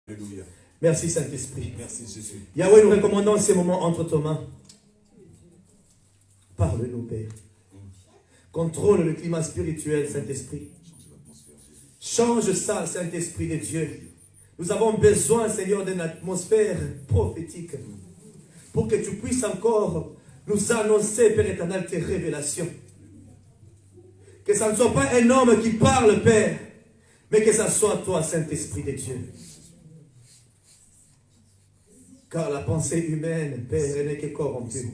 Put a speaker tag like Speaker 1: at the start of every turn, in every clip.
Speaker 1: Alléluia.
Speaker 2: Merci Saint-Esprit.
Speaker 1: Merci Jésus.
Speaker 2: Yahweh, nous recommandons ces moments entre tes mains. Parle-nous, Père. Contrôle le climat spirituel, Saint-Esprit. Change ça, Saint-Esprit de Dieu. Nous avons besoin, Seigneur, d'une atmosphère prophétique pour que tu puisses encore nous annoncer, Père éternel, tes révélations. Que ça ne soit pas un homme qui parle, Père, mais que ça soit toi, Saint-Esprit de Dieu. Car la pensée humaine, Père, elle n'est que corrompue.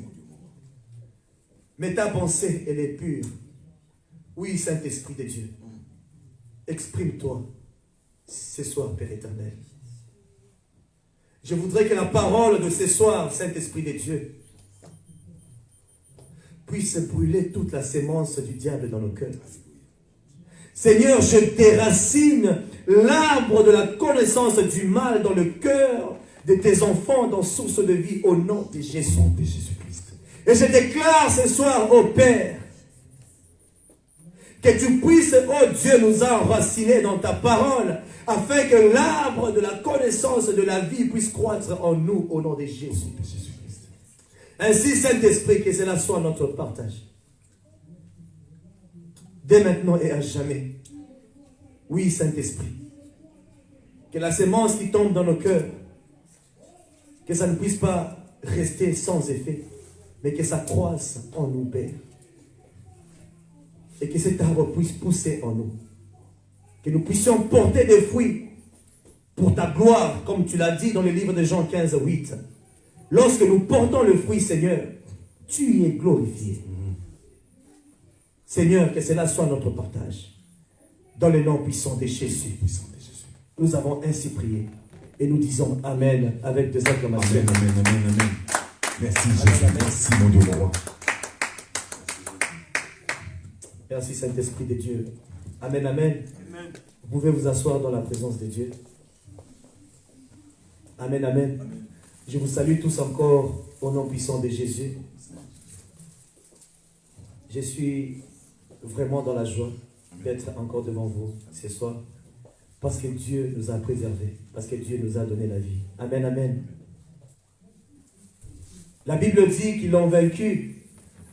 Speaker 2: Mais ta pensée, elle est pure. Oui, Saint-Esprit de Dieu. Exprime-toi ce soir, Père éternel. Je voudrais que la parole de ce soir, Saint-Esprit de Dieu, puisse brûler toute la sémence du diable dans nos cœurs. Seigneur, je déracine l'arbre de la connaissance du mal dans le cœur de tes enfants dans source de vie au nom de Jésus. Et je déclare ce soir au Père que tu puisses, oh Dieu, nous enraciner dans ta parole afin que l'arbre de la connaissance de la vie puisse croître en nous au nom de Jésus. Ainsi, Saint-Esprit, que cela soit notre partage. Dès maintenant et à jamais. Oui, Saint-Esprit. Que la sémence qui tombe dans nos cœurs, que ça ne puisse pas rester sans effet, mais que ça croisse en nous, Père. Et que cet arbre puisse pousser en nous. Que nous puissions porter des fruits pour ta gloire, comme tu l'as dit dans le livre de Jean 15, 8. Lorsque nous portons le fruit, Seigneur, tu y es glorifié. Seigneur, que cela soit notre partage. Dans le nom puissant de Jésus. Nous avons ainsi prié. Et nous disons Amen avec des acclamations.
Speaker 1: Amen, amen, amen, amen. Merci Jésus, merci mon Dieu, mon roi.
Speaker 2: Merci Saint-Esprit de Dieu. Amen, amen. Amen. Vous pouvez vous asseoir dans la présence de Dieu. Amen, amen. Amen. Je vous salue tous encore au nom puissant de Jésus. Je suis vraiment dans la joie d'être encore devant vous ce soir. Parce que Dieu nous a préservés. Parce que Dieu nous a donné la vie. Amen, amen. La Bible dit qu'ils l'ont vaincu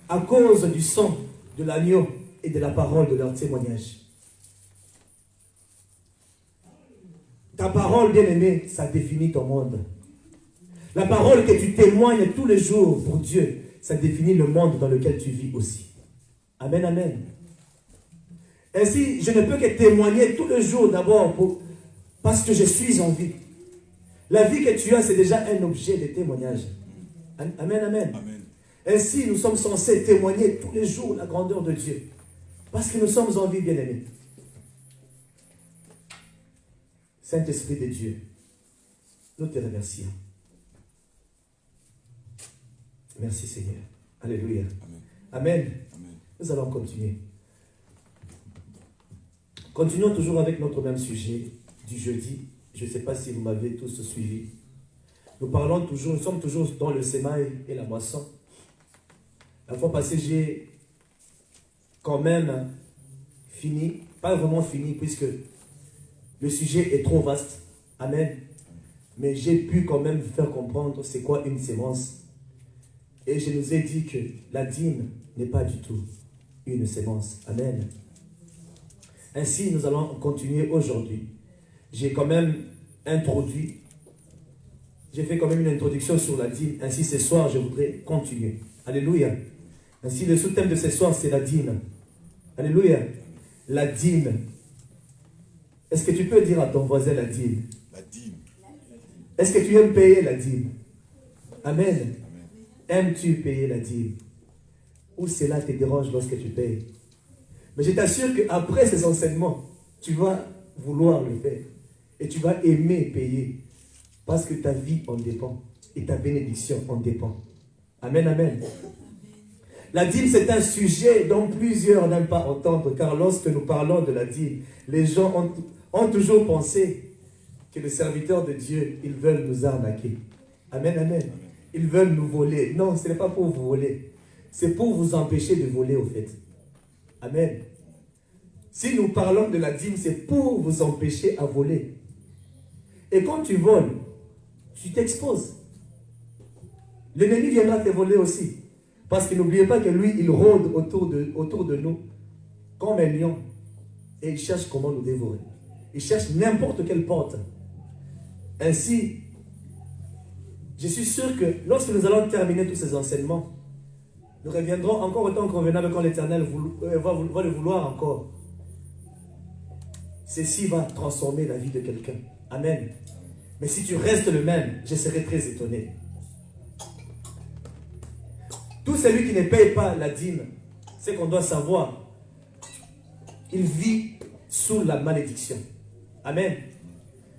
Speaker 2: à cause du sang de l'agneau et de la parole de leur témoignage. Ta parole, bien-aimée, ça définit ton monde. La parole que tu témoignes tous les jours pour Dieu, ça définit le monde dans lequel tu vis aussi. Amen, amen. Ainsi, je ne peux que témoigner tous les jours d'abord parce que je suis en vie. La vie que tu as, c'est déjà un objet de témoignage. Amen, amen. Amen. Ainsi, nous sommes censés témoigner tous les jours la grandeur de Dieu. Parce que nous sommes en vie, bien-aimés. Saint-Esprit de Dieu, nous te remercions. Merci Seigneur. Alléluia. Amen. Amen. Amen. Nous allons continuer. Continuons toujours avec notre même sujet du jeudi. Je ne sais pas si vous m'avez tous suivi. Nous sommes toujours dans le sémail et la moisson. La fois passée, j'ai quand même fini, pas vraiment fini, puisque le sujet est trop vaste. Amen. Mais j'ai pu quand même faire comprendre c'est quoi une sémence. Et je nous ai dit que la dîme n'est pas du tout une sémence. Amen. Ainsi, nous allons continuer aujourd'hui. J'ai quand même fait quand même une introduction sur la dîme. Ainsi, ce soir, je voudrais continuer. Alléluia. Ainsi, le sous-thème de ce soir, c'est la dîme. Alléluia. La dîme. Est-ce que tu peux dire à ton voisin la dîme?
Speaker 1: La dîme.
Speaker 2: Est-ce que tu aimes payer la dîme? Amen. Aimes-tu payer la dîme? Ou cela te dérange lorsque tu payes? Mais je t'assure qu'après ces enseignements, tu vas vouloir le faire. Et tu vas aimer payer. Parce que ta vie en dépend. Et ta bénédiction en dépend. Amen, amen. La dîme, c'est un sujet dont plusieurs n'aiment pas entendre. Car lorsque nous parlons de la dîme, les gens ont toujours pensé que les serviteurs de Dieu, ils veulent nous arnaquer. Amen, amen. Ils veulent nous voler. Non, ce n'est pas pour vous voler. C'est pour vous empêcher de voler au fait. Amen. Si nous parlons de la dîme, c'est pour vous empêcher à voler. Et quand tu voles, tu t'exposes. L'ennemi viendra te voler aussi. Parce que n'oubliez pas que lui, il rôde autour de nous comme un lion. Et il cherche comment nous dévorer. Il cherche n'importe quelle porte. Ainsi, je suis sûr que lorsque nous allons terminer tous ces enseignements, nous reviendrons encore autant convenable quand l'Éternel va le vouloir encore. Ceci va transformer la vie de quelqu'un. Amen. Mais si tu restes le même, je serai très étonné. Tout celui qui ne paye pas la dîme, c'est qu'on doit savoir, il vit sous la malédiction. Amen.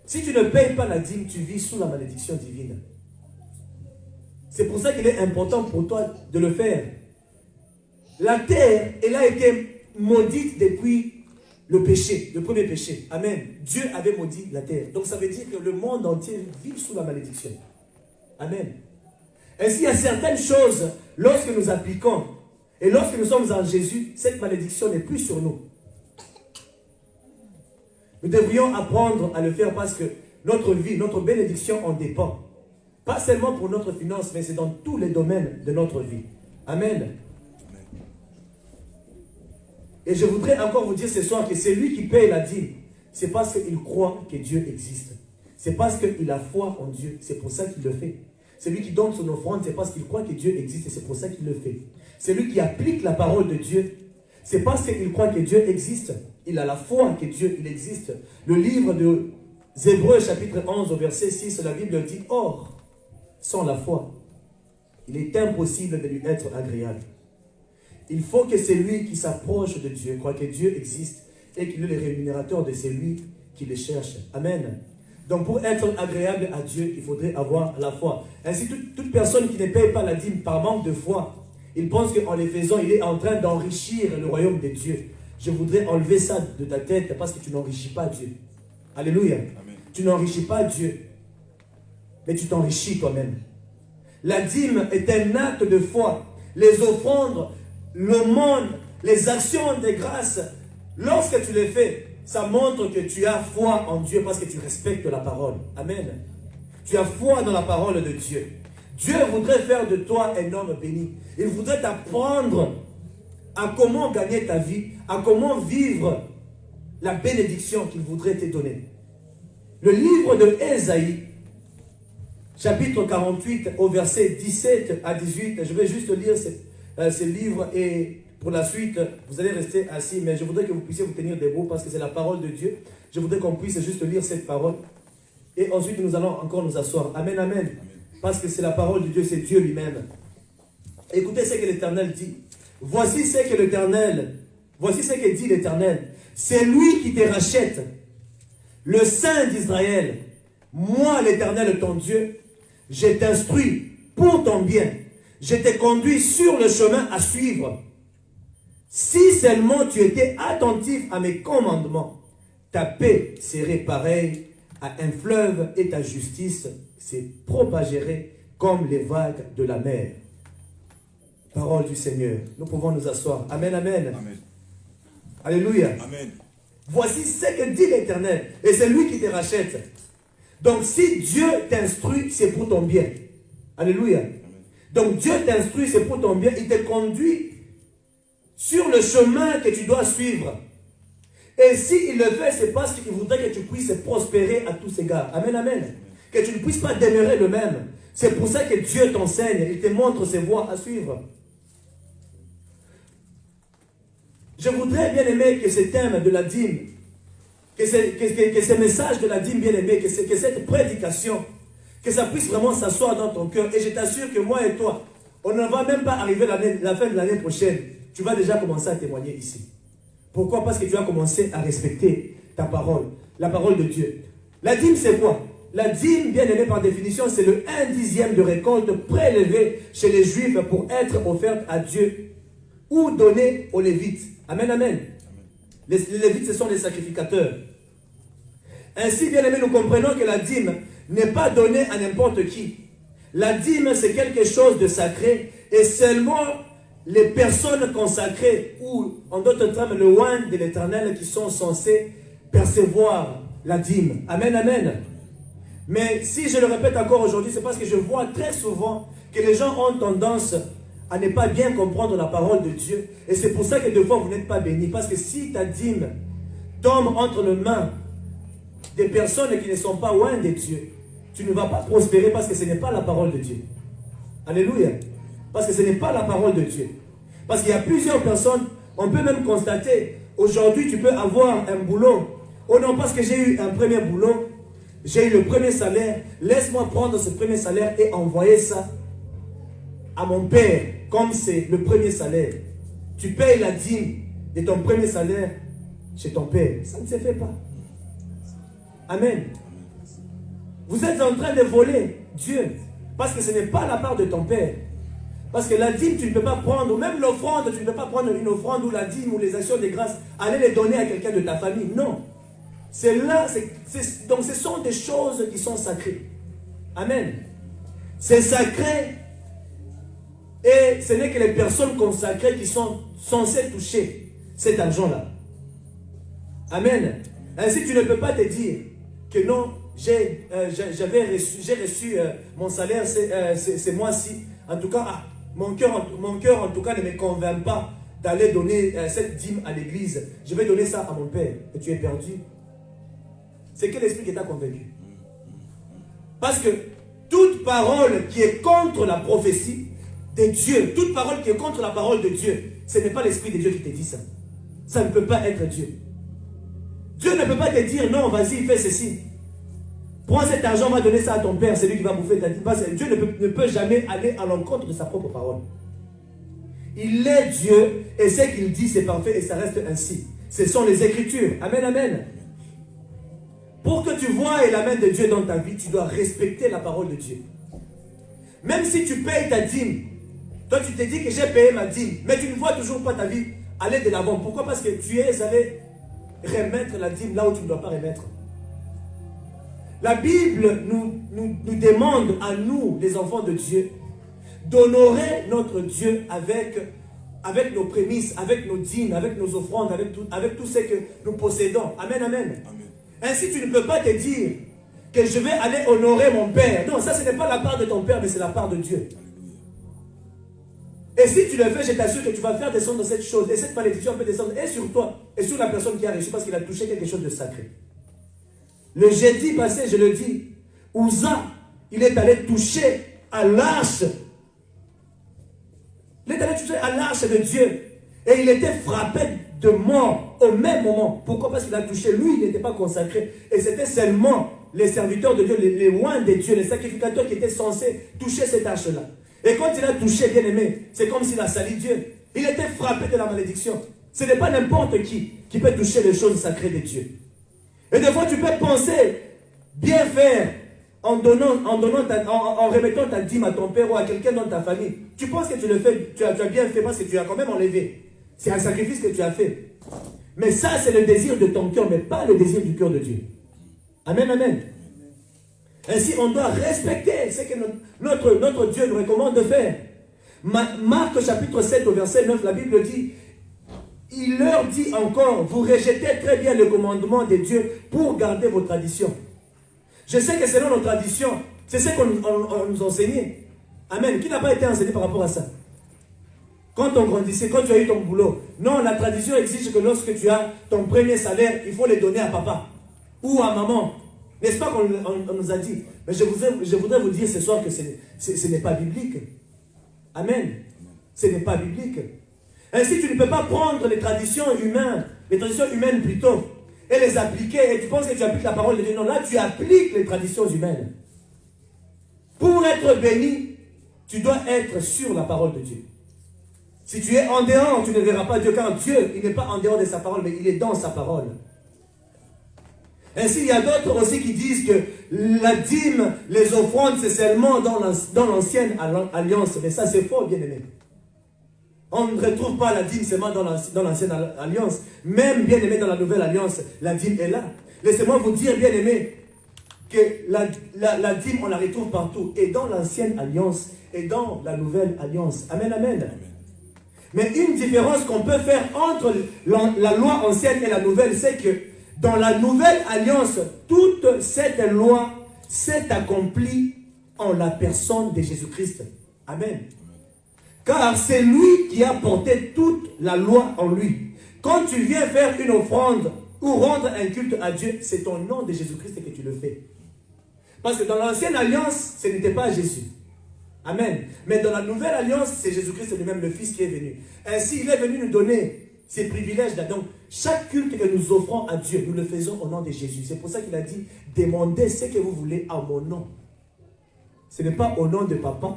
Speaker 2: Si tu ne payes pas la dîme, tu vis sous la malédiction divine. C'est pour ça qu'il est important pour toi de le faire. La terre, elle a été maudite depuis le péché, le premier péché. Amen. Dieu avait maudit la terre. Donc ça veut dire que le monde entier vit sous la malédiction. Amen. Ainsi, il y a certaines choses, lorsque nous appliquons, et lorsque nous sommes en Jésus, cette malédiction n'est plus sur nous. Nous devrions apprendre à le faire parce que notre vie, notre bénédiction en dépend. Pas seulement pour notre finance, mais c'est dans tous les domaines de notre vie. Amen. Et je voudrais encore vous dire ce soir que c'est lui qui paye la dîme. C'est parce qu'il croit que Dieu existe. C'est parce qu'il a foi en Dieu. C'est pour ça qu'il le fait. C'est lui qui donne son offrande. C'est parce qu'il croit que Dieu existe et c'est pour ça qu'il le fait. C'est lui qui applique la parole de Dieu. C'est parce qu'il croit que Dieu existe. Il a la foi que Dieu il existe. Le livre de Hébreux chapitre 11 au verset 6, la Bible dit « Or, sans la foi, il est impossible de lui être agréable. » Il faut que celui qui s'approche de Dieu croit que Dieu existe et qu'il est le rémunérateur de celui qui le cherche. Amen. Donc pour être agréable à Dieu, il faudrait avoir la foi. Ainsi, toute personne qui ne paye pas la dîme par manque de foi, il pense qu'en les faisant, il est en train d'enrichir le royaume de Dieu. Je voudrais enlever ça de ta tête parce que tu n'enrichis pas Dieu. Alléluia. Amen. Tu n'enrichis pas Dieu, mais tu t'enrichis toi-même. La dîme est un acte de foi. Les offrandes, l'aumône, les actions de grâce, lorsque tu les fais, ça montre que tu as foi en Dieu parce que tu respectes la parole. Amen. Tu as foi dans la parole de Dieu. Dieu voudrait faire de toi un homme béni. Il voudrait t'apprendre à comment gagner ta vie, à comment vivre la bénédiction qu'il voudrait te donner. Le livre de Ésaïe, chapitre 48, au verset 17 à 18, je vais juste lire ce livre et pour la suite, vous allez rester assis, mais je voudrais que vous puissiez vous tenir debout parce que c'est la parole de Dieu. Je voudrais qu'on puisse juste lire cette parole et ensuite nous allons encore nous asseoir. Amen, amen. Amen. Parce que c'est la parole de Dieu, c'est Dieu lui-même. Écoutez ce que l'Éternel dit. Voici ce que dit l'Éternel. C'est lui qui te rachète, le Saint d'Israël. Moi, l'Éternel, ton Dieu, je t'instruis pour ton bien. Je te conduis sur le chemin à suivre. Si seulement tu étais attentif à mes commandements, ta paix serait pareille à un fleuve et ta justice se propagerait comme les vagues de la mer. Parole du Seigneur. Nous pouvons nous asseoir. Amen, amen. Amen. Alléluia. Amen. Voici ce que dit l'Éternel. Et c'est lui qui te rachète. Donc si Dieu t'instruit, c'est pour ton bien. Alléluia. Amen. Donc Dieu t'instruit, c'est pour ton bien. Il te conduit sur le chemin que tu dois suivre. Et s'il le fait, c'est parce qu'il voudrait que tu puisses prospérer à tous égards. Amen, amen. Que tu ne puisses pas demeurer le même. C'est pour ça que Dieu t'enseigne. Il te montre ses voies à suivre. Je voudrais, bien aimé, que ce thème de la dîme, que ce message de la dîme, bien aimé, que cette prédication, que ça puisse vraiment s'asseoir dans ton cœur. Et je t'assure que moi et toi, on ne va même pas arriver à la fin de l'année prochaine. Tu vas déjà commencer à témoigner ici. Pourquoi? Parce que tu as commencé à respecter ta parole, la parole de Dieu. La dîme, c'est quoi? La dîme, bien aimé par définition, c'est le 1/10 de récolte prélevé chez les Juifs pour être offerte à Dieu ou donnée aux Lévites. Amen, amen. Les Lévites, ce sont les sacrificateurs. Ainsi, bien aimé, nous comprenons que la dîme n'est pas donnée à n'importe qui. La dîme, c'est quelque chose de sacré et seulement les personnes consacrées ou, en d'autres termes, le oint de l'Éternel qui sont censés percevoir la dîme. Amen, amen. Mais si je le répète encore aujourd'hui, c'est parce que je vois très souvent que les gens ont tendance à ne pas bien comprendre la parole de Dieu. Et c'est pour ça que des fois vous n'êtes pas bénis. Parce que si ta dîme tombe entre les mains des personnes qui ne sont pas loin de Dieu, tu ne vas pas prospérer parce que ce n'est pas la parole de Dieu. Alléluia. Parce que ce n'est pas la parole de Dieu. Parce qu'il y a plusieurs personnes, on peut même constater, aujourd'hui tu peux avoir un boulot. Oh non, parce que j'ai eu un premier boulot, j'ai eu le premier salaire, laisse-moi prendre ce premier salaire et envoyer ça à mon père, comme c'est le premier salaire. Tu payes la dîme de ton premier salaire chez ton père. Ça ne se fait pas. Amen. Vous êtes en train de voler Dieu, parce que ce n'est pas la part de ton père. Parce que la dîme, tu ne peux pas prendre, ou même l'offrande, tu ne peux pas prendre une offrande ou la dîme ou les actions de grâce, aller les donner à quelqu'un de ta famille. Non. C'est là, donc ce sont des choses qui sont sacrées. Amen. C'est sacré. Et ce n'est que les personnes consacrées qui sont censées toucher cet argent-là. Amen. Ainsi, tu ne peux pas te dire que non, j'ai reçu mon salaire ce mois-ci. En tout cas, mon cœur en tout cas ne me convainc pas d'aller donner cette dîme à l'église. Je vais donner ça à mon père. Et tu es perdu. C'est quel esprit qui t'a convaincu? Parce que toute parole qui est contre la prophétie de Dieu, toute parole qui est contre la parole de Dieu, ce n'est pas l'esprit de Dieu qui te dit ça. Ça ne peut pas être Dieu. Dieu ne peut pas te dire non, vas-y, fais ceci. Prends cet argent, va donner ça à ton père, c'est lui qui va bouffer ta dîme. Dieu ne peut jamais aller à l'encontre de sa propre parole. Il est Dieu et ce qu'il dit c'est parfait et ça reste ainsi. Ce sont les Écritures. Amen, amen. Pour que tu voies la main de Dieu dans ta vie, tu dois respecter la parole de Dieu. Même si tu payes ta dîme, toi tu te dis que j'ai payé ma dîme, mais tu ne vois toujours pas ta vie aller de l'avant. Pourquoi? Parce que tu es allé remettre la dîme là où tu ne dois pas remettre. La Bible nous demande à nous, les enfants de Dieu, d'honorer notre Dieu avec nos prémices, avec nos dîmes, avec nos offrandes, avec tout ce que nous possédons. Amen, amen. Amen. Ainsi, tu ne peux pas te dire que je vais aller honorer mon Père. Non, ça, ce n'est pas la part de ton Père, mais c'est la part de Dieu. Et si tu le fais, je t'assure que tu vas faire descendre cette chose. Et cette malédiction peut descendre et sur toi, et sur la personne qui a reçu, parce qu'il a touché quelque chose de sacré. Le jeudi passé, je le dis, Uza, il est allé toucher à l'arche. Il est allé toucher à l'arche de Dieu. Et il était frappé de mort au même moment. Pourquoi? Parce qu'il a touché. Lui, il n'était pas consacré. Et c'était seulement les serviteurs de Dieu, les oins de Dieu, les sacrificateurs qui étaient censés toucher cette arche-là. Et quand il a touché, bien aimé, c'est comme s'il a sali Dieu. Il était frappé de la malédiction. Ce n'est pas n'importe qui peut toucher les choses sacrées de Dieu. Et des fois, tu peux penser bien faire en remettant ta dîme à ton père ou à quelqu'un dans ta famille. Tu penses que tu le fais, tu as bien fait parce que tu as quand même enlevé. C'est un sacrifice que tu as fait. Mais ça, c'est le désir de ton cœur, mais pas le désir du cœur de Dieu. Amen, amen. Ainsi, on doit respecter ce que notre Dieu nous recommande de faire. Marc chapitre 7 au verset 9, la Bible dit, il leur dit encore, vous rejetez très bien le commandement de Dieu pour garder vos traditions. Je sais que selon nos traditions, c'est ce qu'on nous enseignait. Amen. Qui n'a pas été enseigné par rapport à ça? Quand on grandissait, quand tu as eu ton boulot, non, la tradition exige que lorsque tu as ton premier salaire, il faut les donner à papa ou à maman. N'est-ce pas qu'on nous a dit? Mais je voudrais vous dire ce soir que ce n'est pas biblique. Amen. Ce n'est pas biblique. Ainsi, tu ne peux pas prendre les traditions humaines plutôt, et les appliquer, et tu penses que tu appliques la parole de Dieu. Non, là, tu appliques les traditions humaines. Pour être béni, tu dois être sur la parole de Dieu. Si tu es en dehors, tu ne verras pas Dieu, car Dieu, il n'est pas en dehors de sa parole, mais il est dans sa parole. Ainsi, il y a d'autres aussi qui disent que la dîme, les offrandes, c'est seulement dans l'ancienne alliance. Mais ça, c'est faux, bien aimé. On ne retrouve pas la dîme seulement dans l'ancienne alliance. Même, bien aimé, dans la nouvelle alliance, la dîme est là. Laissez-moi vous dire, bien aimé, que la dîme, on la retrouve partout. Et dans l'ancienne alliance, et dans la nouvelle alliance. Amen, amen. Mais une différence qu'on peut faire entre la loi ancienne et la nouvelle, c'est que dans la nouvelle alliance, toute cette loi s'est accomplie en la personne de Jésus-Christ. Amen. Car c'est lui qui a porté toute la loi en lui. Quand tu viens faire une offrande ou rendre un culte à Dieu, c'est au nom de Jésus-Christ que tu le fais. Parce que dans l'ancienne alliance, ce n'était pas Jésus. Amen. Mais dans la nouvelle alliance, c'est Jésus-Christ lui-même, le Fils, qui est venu. Ainsi, il est venu nous donner ces privilèges-là. Donc, chaque culte que nous offrons à Dieu, nous le faisons au nom de Jésus. C'est pour ça qu'il a dit, demandez ce que vous voulez à mon nom. Ce n'est pas au nom de papa,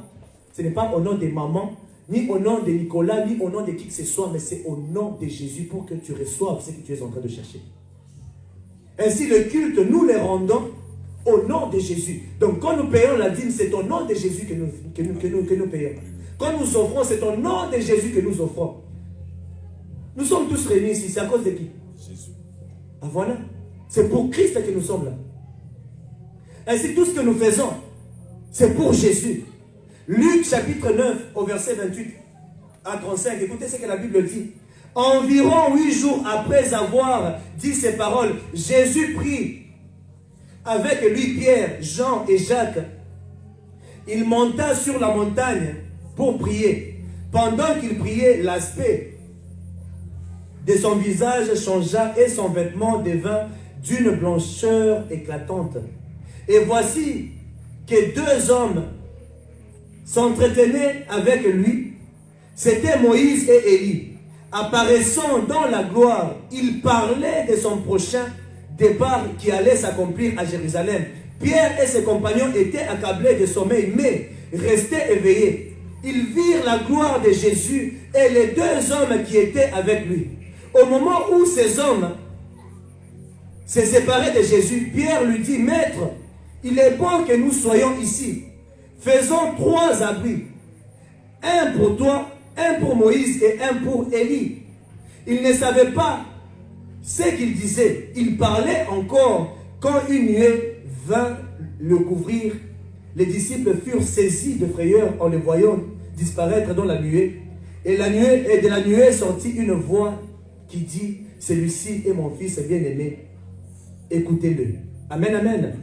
Speaker 2: ce n'est pas au nom de maman, ni au nom de Nicolas, ni au nom de qui que ce soit, mais c'est au nom de Jésus pour que tu reçoives ce que tu es en train de chercher. Ainsi, le culte, nous les rendons au nom de Jésus. Donc, quand nous payons la dîme, c'est au nom de Jésus que nous payons. Quand nous offrons, c'est au nom de Jésus que nous offrons. Nous sommes tous réunis ici, c'est à cause de qui? Jésus. Ah voilà, c'est pour Christ que nous sommes là. Ainsi, tout ce que nous faisons, c'est pour Jésus. Luc chapitre 9, au verset 28 à 35, écoutez ce que la Bible dit. Environ 8 jours après avoir dit ces paroles, Jésus prit avec lui Pierre, Jean et Jacques. Il monta sur la montagne pour prier. Pendant qu'il priait, l'aspect de son visage changea et son vêtement devint d'une blancheur éclatante. Et voici que 2 hommes s'entretenaient avec lui. C'étaient Moïse et Élie. Apparaissant dans la gloire, ils parlaient de son prochain départ qui allait s'accomplir à Jérusalem. Pierre et ses compagnons étaient accablés de sommeil, mais restaient éveillés. Ils virent la gloire de Jésus et les 2 hommes qui étaient avec lui. Au moment où ces hommes se séparaient de Jésus, Pierre lui dit, Maître, il est bon que nous soyons ici. Faisons 3 abris. Un pour toi, un pour Moïse et un pour Élie. Il ne savait pas ce qu'il disait. Il parlait encore quand une nuée vint le couvrir. Les disciples furent saisis de frayeur en les voyant disparaître dans la nuée. Et de la nuée sortit une voix qui dit, celui-ci est mon fils bien-aimé, écoutez-le. Amen, amen.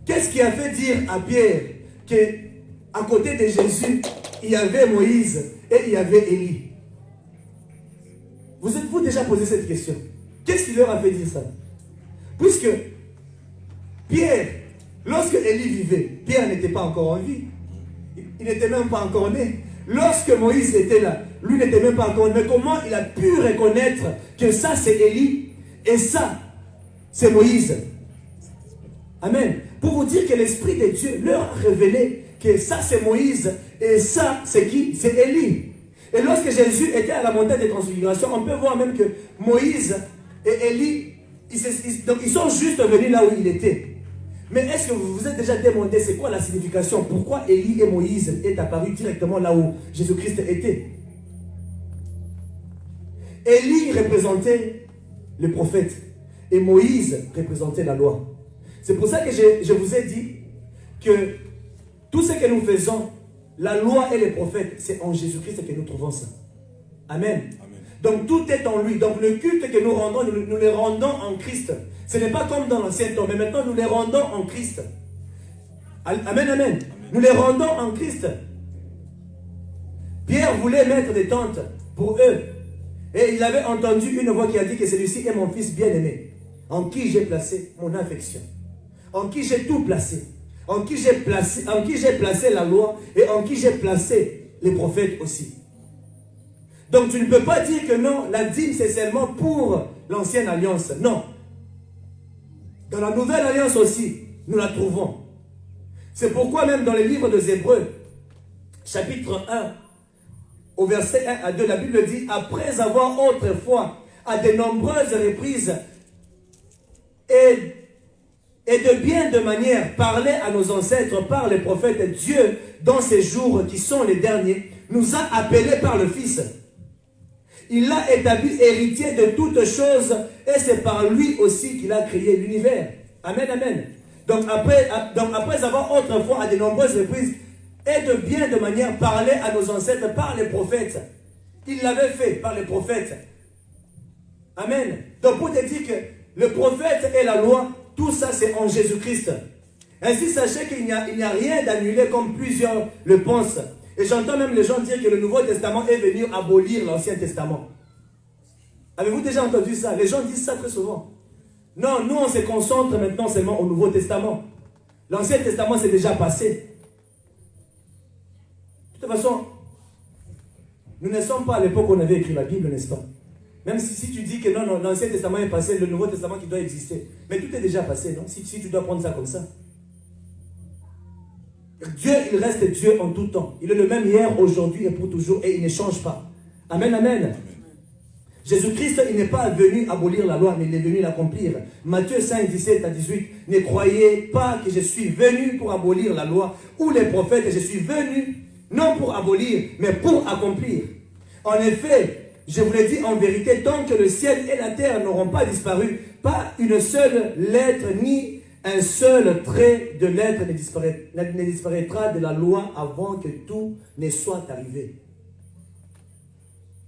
Speaker 2: Qu'est-ce qui a fait dire à Pierre qu'à côté de Jésus, il y avait Moïse et il y avait Élie? Vous êtes-vous déjà posé cette question? Qu'est-ce qui leur a fait dire ça? Puisque Pierre, lorsque Élie vivait, Pierre n'était pas encore en vie. Il n'était même pas encore né. Lorsque Moïse était là, lui n'était même pas encore né. Mais comment il a pu reconnaître que ça c'est Élie et ça c'est Moïse? Amen. Pour vous dire que l'Esprit de Dieu leur a révélé que ça c'est Moïse et ça c'est qui? C'est Élie. Et lorsque Jésus était à la montagne de transfiguration, on peut voir même que Moïse et Élie, ils sont juste venus là où il était. Mais est-ce que vous vous êtes déjà demandé c'est quoi la signification? Pourquoi Élie et Moïse est apparu directement là où Jésus-Christ était? Élie représentait le prophète et Moïse représentait la loi. C'est pour ça que je vous ai dit que tout ce que nous faisons, la loi et les prophètes, c'est en Jésus-Christ que nous trouvons ça. Amen. Amen. Donc tout est en lui. Donc le culte que nous rendons, nous les rendons en Christ. Ce n'est pas comme dans l'ancien temps, mais maintenant nous les rendons en Christ. Amen, amen. Amen. Nous les rendons en Christ. Pierre voulait mettre des tentes pour eux. Et il avait entendu une voix qui a dit que celui-ci est mon fils bien-aimé, en qui j'ai placé mon affection, en qui j'ai tout placé, en qui j'ai placé la loi et en qui j'ai placé les prophètes aussi. Donc tu ne peux pas dire que non, la dîme c'est seulement pour l'ancienne alliance. Non. Dans la nouvelle alliance aussi, nous la trouvons. C'est pourquoi même dans les livres des Hébreux, chapitre 1, au verset 1 à 2, la Bible dit, après avoir autrefois, à de nombreuses reprises et de bien de manière parlé à nos ancêtres par les prophètes, Dieu, dans ces jours qui sont les derniers, nous a appelés par le Fils. Il l'a établi héritier de toutes choses et c'est par lui aussi qu'il a créé l'univers. Amen, amen. Donc après avoir autrefois à de nombreuses reprises et de bien de manière parlé à nos ancêtres par les prophètes, il l'avait fait par les prophètes. Amen. Donc pour te dire que le prophète et la loi tout ça c'est en Jésus-Christ. Ainsi, sachez qu'il n'y a rien d'annulé comme plusieurs le pensent. Et j'entends même les gens dire que le Nouveau Testament est venu abolir l'Ancien Testament. Avez-vous déjà entendu ça? Les gens disent ça très souvent. Non, nous on se concentre maintenant seulement au Nouveau Testament. L'Ancien Testament c'est déjà passé. De toute façon, nous ne sommes pas à l'époque où on avait écrit la Bible, n'est-ce pas? Même si tu dis que non, l'Ancien Testament est passé, le Nouveau Testament qui doit exister. Mais tout est déjà passé, non? Si tu dois prendre ça comme ça. Dieu, il reste Dieu en tout temps. Il est le même hier, aujourd'hui et pour toujours et il ne change pas. Amen, amen. Jésus-Christ, il n'est pas venu abolir la loi, mais il est venu l'accomplir. Matthieu 5, 17 à 18. Ne croyez pas que je suis venu pour abolir la loi ou les prophètes. Je suis venu non pour abolir, mais pour accomplir. En effet, je vous l'ai dit en vérité, tant que le ciel et la terre n'auront pas disparu, pas une seule lettre ni un seul trait de lettre ne disparaîtra de la loi avant que tout ne soit arrivé.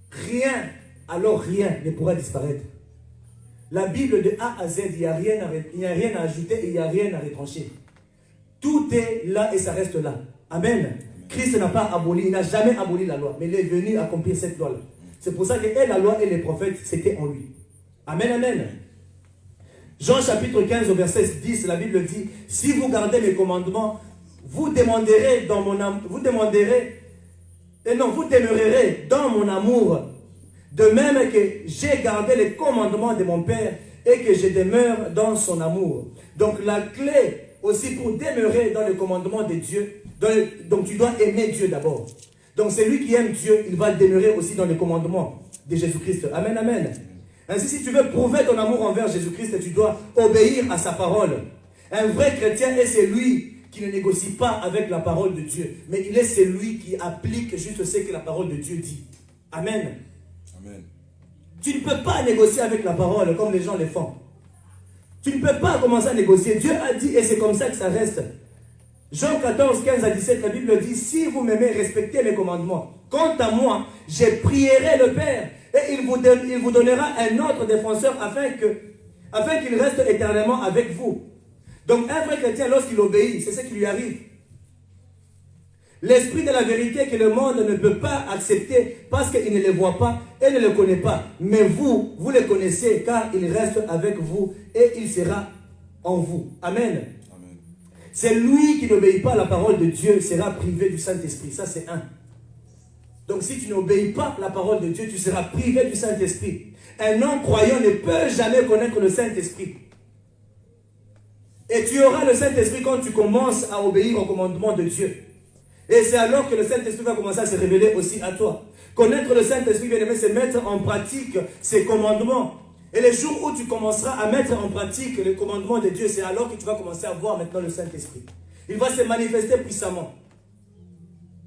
Speaker 2: Rien, alors rien ne pourra disparaître. La Bible de A à Z, il n'y a rien à ajouter et il n'y a rien à retrancher. Tout est là et ça reste là. Amen. Christ n'a pas aboli, il n'a jamais aboli la loi, mais il est venu accomplir cette loi-là. C'est pour ça que la loi et les prophètes, c'était en lui. Amen, amen. Jean chapitre 15 au verset 10, la Bible dit, si vous gardez mes commandements, vous demeurerez dans mon amour, de même que j'ai gardé les commandements de mon Père et que je demeure dans son amour. Donc la clé aussi pour demeurer dans le commandement de Dieu, donc tu dois aimer Dieu d'abord. Donc celui qui aime Dieu, il va demeurer aussi dans le commandement de Jésus-Christ. Amen, amen. Ainsi, si tu veux prouver ton amour envers Jésus-Christ, tu dois obéir à sa parole. Un vrai chrétien est celui qui ne négocie pas avec la parole de Dieu, mais il est celui qui applique juste ce que la parole de Dieu dit. Amen. Amen. Tu ne peux pas négocier avec la parole comme les gens le font. Tu ne peux pas commencer à négocier. Dieu a dit et c'est comme ça que ça reste. Jean 14, 15 à 17, la Bible dit, si vous m'aimez, respectez mes commandements. Quant à moi, je prierai le Père et il vous donnera un autre défenseur afin qu'il reste éternellement avec vous. Donc un vrai chrétien, lorsqu'il obéit, c'est ce qui lui arrive. L'esprit de la vérité que le monde ne peut pas accepter parce qu'il ne le voit pas et ne le connaît pas. Mais vous le connaissez car il reste avec vous et il sera en vous. Amen. C'est lui qui n'obéit pas à la parole de Dieu sera privé du Saint-Esprit. Ça, c'est un. Donc, si tu n'obéis pas à la parole de Dieu, tu seras privé du Saint-Esprit. Un non-croyant ne peut jamais connaître le Saint-Esprit. Et tu auras le Saint-Esprit quand tu commences à obéir au commandement de Dieu. Et c'est alors que le Saint-Esprit va commencer à se révéler aussi à toi. Connaître le Saint-Esprit, bien aimé, c'est mettre en pratique ses commandements. Et les jours où tu commenceras à mettre en pratique les commandements de Dieu, c'est alors que tu vas commencer à voir maintenant le Saint-Esprit. Il va se manifester puissamment.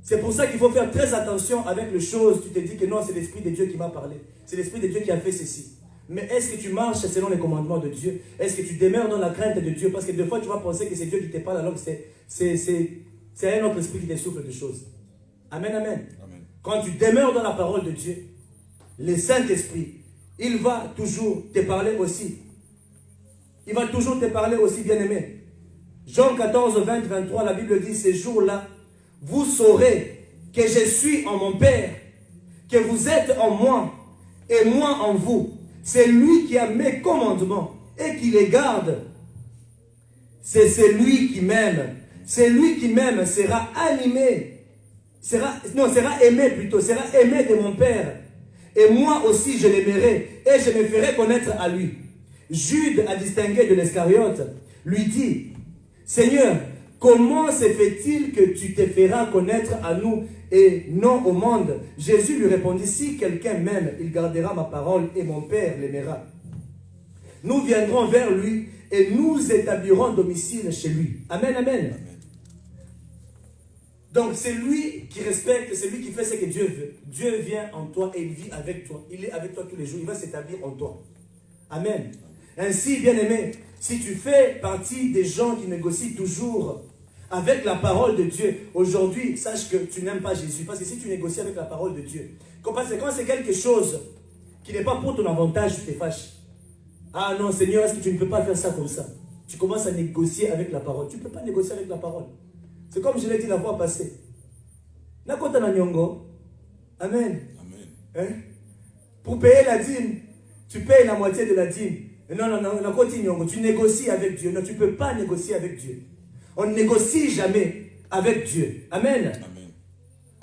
Speaker 2: C'est pour ça qu'il faut faire très attention avec les choses. Tu te dis que non, c'est l'Esprit de Dieu qui m'a parlé. C'est l'Esprit de Dieu qui a fait ceci. Mais est-ce que tu marches selon les commandements de Dieu? Est-ce que tu demeures dans la crainte de Dieu? Parce que des fois, tu vas penser que c'est Dieu qui te parle alors que c'est un autre esprit qui te souffle des choses. Amen, amen. Amen. Quand tu demeures dans la parole de Dieu, le Saint-Esprit, il va toujours te parler aussi. Il va toujours te parler aussi, bien-aimé. Jean 14, 20, 23, la Bible dit, ces jours-là, vous saurez que je suis en mon Père, que vous êtes en moi, et moi en vous. C'est lui qui a mes commandements et qui les garde. C'est celui qui m'aime. Celui qui m'aime sera animé, sera aimé plutôt, sera aimé de mon Père. Et moi aussi je l'aimerai et je me ferai connaître à lui. Jude, à distinguer de l'Iscariote, lui dit, Seigneur, comment se fait-il que tu te feras connaître à nous et non au monde? Jésus lui répondit, si quelqu'un m'aime, il gardera ma parole et mon Père l'aimera. Nous viendrons vers lui et nous établirons domicile chez lui. Amen, amen. Donc c'est lui qui respecte, c'est lui qui fait ce que Dieu veut. Dieu vient en toi et il vit avec toi. Il est avec toi tous les jours, il va s'établir en toi. Amen. Ainsi, bien-aimé, si tu fais partie des gens qui négocient toujours avec la parole de Dieu, aujourd'hui, sache que tu n'aimes pas Jésus. Parce que si tu négocies avec la parole de Dieu, quand c'est quelque chose qui n'est pas pour ton avantage, tu te fâches. Ah non, Seigneur, est-ce que tu ne peux pas faire ça comme ça? tu commences à négocier avec la parole. Tu ne peux pas négocier avec la parole. C'est comme je l'ai dit la fois passée. Nakota na nyongo. Amen. Hein? Pour payer la dîme, tu payes la moitié de la dîme. Non, tu négocies avec Dieu. Non, tu ne peux pas négocier avec Dieu. On ne négocie jamais avec Dieu. Amen.
Speaker 1: Amen.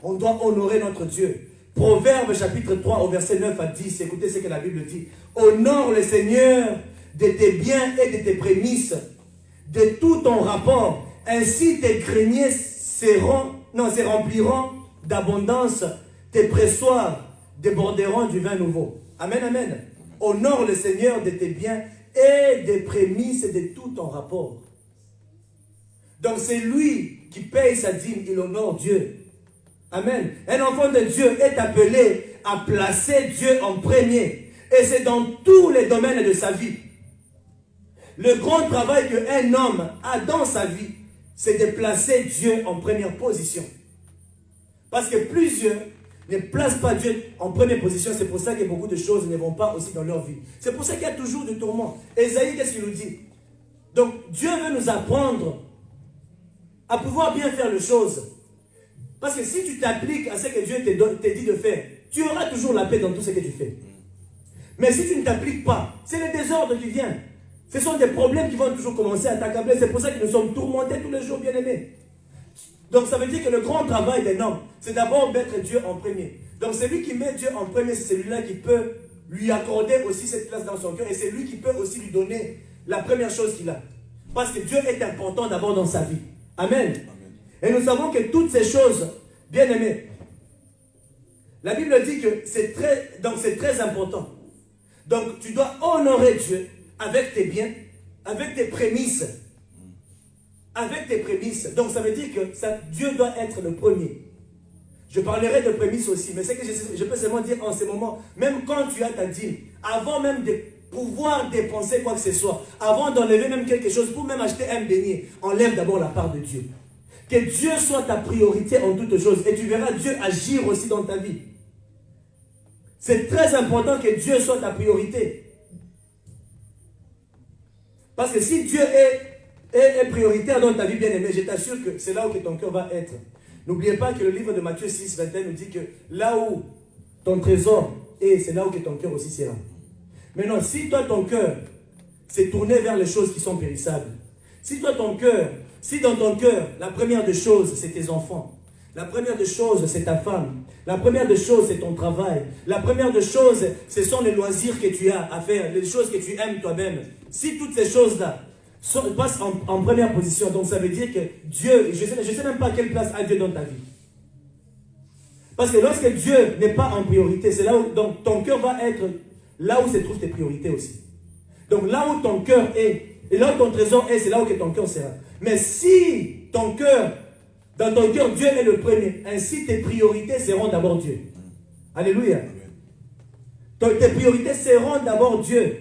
Speaker 2: On doit honorer notre Dieu. Proverbe chapitre 3 au verset 9 à 10. Écoutez ce que la Bible dit. Honore le Seigneur de tes biens et de tes prémices, de tout ton rapport. Ainsi tes greniers se rempliront d'abondance, tes pressoirs déborderont du vin nouveau. Amen, amen. Honore le Seigneur de tes biens et des prémices de tout ton rapport. Donc c'est lui qui paye sa dîme, il honore Dieu. Amen. Un enfant de Dieu est appelé à placer Dieu en premier. Et c'est dans tous les domaines de sa vie. Le grand travail qu'un homme a dans sa vie, c'est de placer Dieu en première position. Parce que plusieurs ne placent pas Dieu en première position. C'est pour ça que beaucoup de choses ne vont pas aussi dans leur vie. C'est pour ça qu'il y a toujours des tourments. Ésaïe, qu'est-ce qu'il nous dit? Donc, Dieu veut nous apprendre à pouvoir bien faire les choses. Parce que si tu t'appliques à ce que Dieu t'a dit de faire, tu auras toujours la paix dans tout ce que tu fais. Mais si tu ne t'appliques pas, c'est le désordre qui vient. Ce sont des problèmes qui vont toujours commencer à t'accabler. C'est pour ça que nous sommes tourmentés tous les jours, bien-aimés. Donc ça veut dire que le grand travail d'un homme, c'est d'abord mettre Dieu en premier. Donc celui qui met Dieu en premier, c'est celui-là qui peut lui accorder aussi cette place dans son cœur. Et c'est lui qui peut aussi lui donner la première chose qu'il a. Parce que Dieu est important d'abord dans sa vie. Amen. Amen. Et nous savons que toutes ces choses, bien-aimés, la Bible dit que c'est très important. Donc tu dois honorer Dieu avec tes biens, avec tes prémices. Avec tes prémices. Donc ça veut dire que Dieu doit être le premier. Je parlerai de prémices aussi, mais c'est que je peux seulement dire en ce moment, même quand tu as ta dîme, avant même de pouvoir dépenser quoi que ce soit, avant d'enlever même quelque chose, pour même acheter un beignet, enlève d'abord la part de Dieu. Que Dieu soit ta priorité en toutes choses, et tu verras Dieu agir aussi dans ta vie. C'est très important que Dieu soit ta priorité. Parce que si Dieu est prioritaire dans ta vie, bien-aimée, je t'assure que c'est là où ton cœur va être. N'oubliez pas que le livre de Matthieu 6, 21 nous dit que là où ton trésor est, c'est là où ton cœur aussi sera. Maintenant, si toi, ton cœur s'est tourné vers les choses qui sont périssables, si dans ton cœur, la première des choses, c'est tes enfants, la première des choses, c'est ta femme, la première des choses, c'est ton travail, la première des choses, ce sont les loisirs que tu as à faire, les choses que tu aimes toi-même. Si toutes ces choses-là passent en première position, donc ça veut dire que Dieu, je ne sais même pas quelle place a Dieu dans ta vie. Parce que lorsque Dieu n'est pas en priorité, c'est là où donc, ton cœur va être là où se trouvent tes priorités aussi. Donc là où ton cœur est, et là où ton trésor est, c'est là où ton cœur sera. Mais si ton cœur, dans ton cœur, Dieu est le premier, ainsi tes priorités seront d'abord Dieu. Alléluia. Tes priorités seront d'abord Dieu.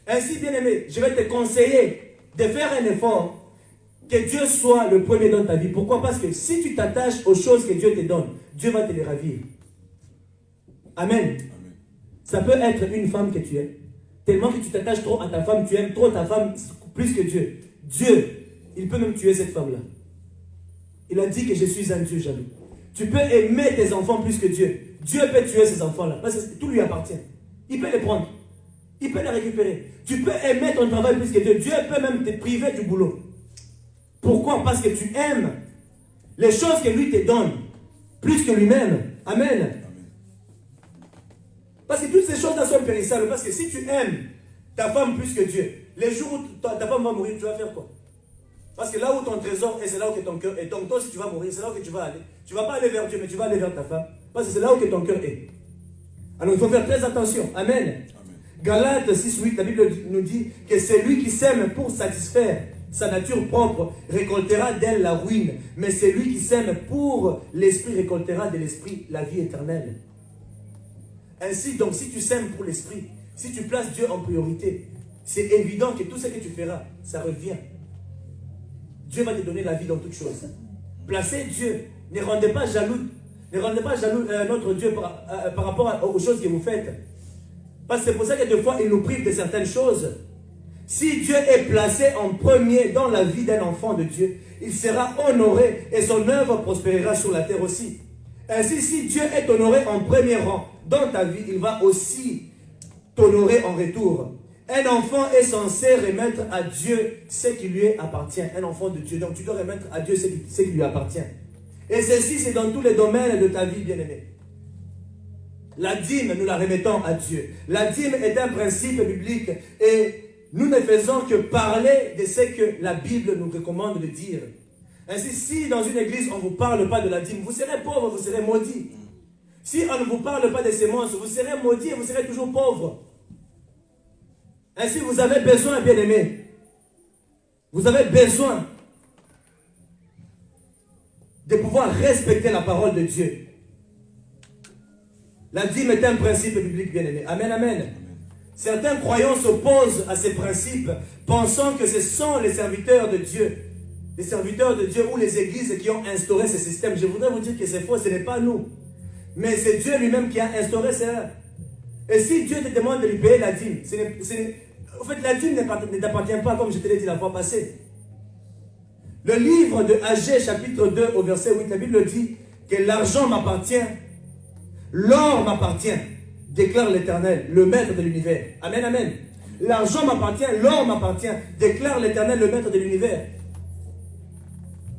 Speaker 2: Ainsi, bien-aimé, je vais te conseiller de faire un effort, que Dieu soit le premier dans ta vie. Pourquoi? Parce que si tu t'attaches aux choses que Dieu te donne, Dieu va te les ravir. Amen. Amen. Ça peut être une femme que tu aimes. Tellement que tu t'attaches trop à ta femme, tu aimes trop ta femme plus que Dieu. Dieu, il peut même tuer cette femme-là. Il a dit que je suis un Dieu jaloux. Tu peux aimer tes enfants plus que Dieu. Dieu peut tuer ces enfants-là. Parce que tout lui appartient. Il peut les prendre. Il peut les récupérer. Tu peux aimer ton travail plus que Dieu. Dieu peut même te priver du boulot. Pourquoi? Parce que tu aimes les choses que lui te donne plus que lui-même. Amen. Parce que toutes ces choses-là sont périssables. Parce que si tu aimes ta femme plus que Dieu, les jours où ta femme va mourir, tu vas faire quoi? Parce que là où ton trésor est, c'est là où ton cœur est. Donc toi, si tu vas mourir, c'est là où tu vas aller. Tu ne vas pas aller vers Dieu, mais tu vas aller vers ta femme. Parce que c'est là où ton cœur est. Alors il faut faire très attention. Amen. Amen. Galates 6:8, la Bible nous dit que celui qui sème pour satisfaire sa nature propre récoltera d'elle la ruine. Mais celui qui sème pour l'esprit récoltera de l'esprit la vie éternelle. Ainsi, donc, si tu sèmes pour l'esprit, si tu places Dieu en priorité, c'est évident que tout ce que tu feras, ça revient. Dieu va te donner la vie dans toutes choses. Placez Dieu. Ne rendez pas jaloux. Ne rendez pas jaloux notre Dieu par rapport aux choses que vous faites. Parce que c'est pour ça que des fois, il nous prive de certaines choses. Si Dieu est placé en premier dans la vie d'un enfant de Dieu, il sera honoré et son œuvre prospérera sur la terre aussi. Ainsi, si Dieu est honoré en premier rang dans ta vie, il va aussi t'honorer en retour. Un enfant est censé remettre à Dieu ce qui lui appartient. Un enfant de Dieu. Donc tu dois remettre à Dieu ce qui lui appartient. Et ceci, c'est dans tous les domaines de ta vie, bien-aimé. La dîme, nous la remettons à Dieu. La dîme est un principe biblique et nous ne faisons que parler de ce que la Bible nous recommande de dire. Ainsi, si dans une église, on ne vous parle pas de la dîme, vous serez pauvre, vous serez maudit. Si on ne vous parle pas des semences, vous serez maudit et vous serez toujours pauvre. Ainsi, vous avez besoin, bien-aimés. Vous avez besoin de pouvoir respecter la parole de Dieu. La dîme est un principe biblique, bien-aimé. Amen, amen. Certains croyants s'opposent à ces principes, pensant que ce sont les serviteurs de Dieu ou les églises qui ont instauré ce système. Je voudrais vous dire que c'est faux, ce n'est pas nous. Mais c'est Dieu lui-même qui a instauré cela. Et si Dieu te demande de lui payer la dîme, en fait, la dîme ne t'appartient pas, comme je te l'ai dit la fois passée. Le livre de Agée, chapitre 2, au verset 8, la Bible dit que l'argent m'appartient, l'or m'appartient, déclare l'Éternel, le maître de l'univers. Amen, amen. L'argent m'appartient, l'or m'appartient, déclare l'Éternel, le maître de l'univers.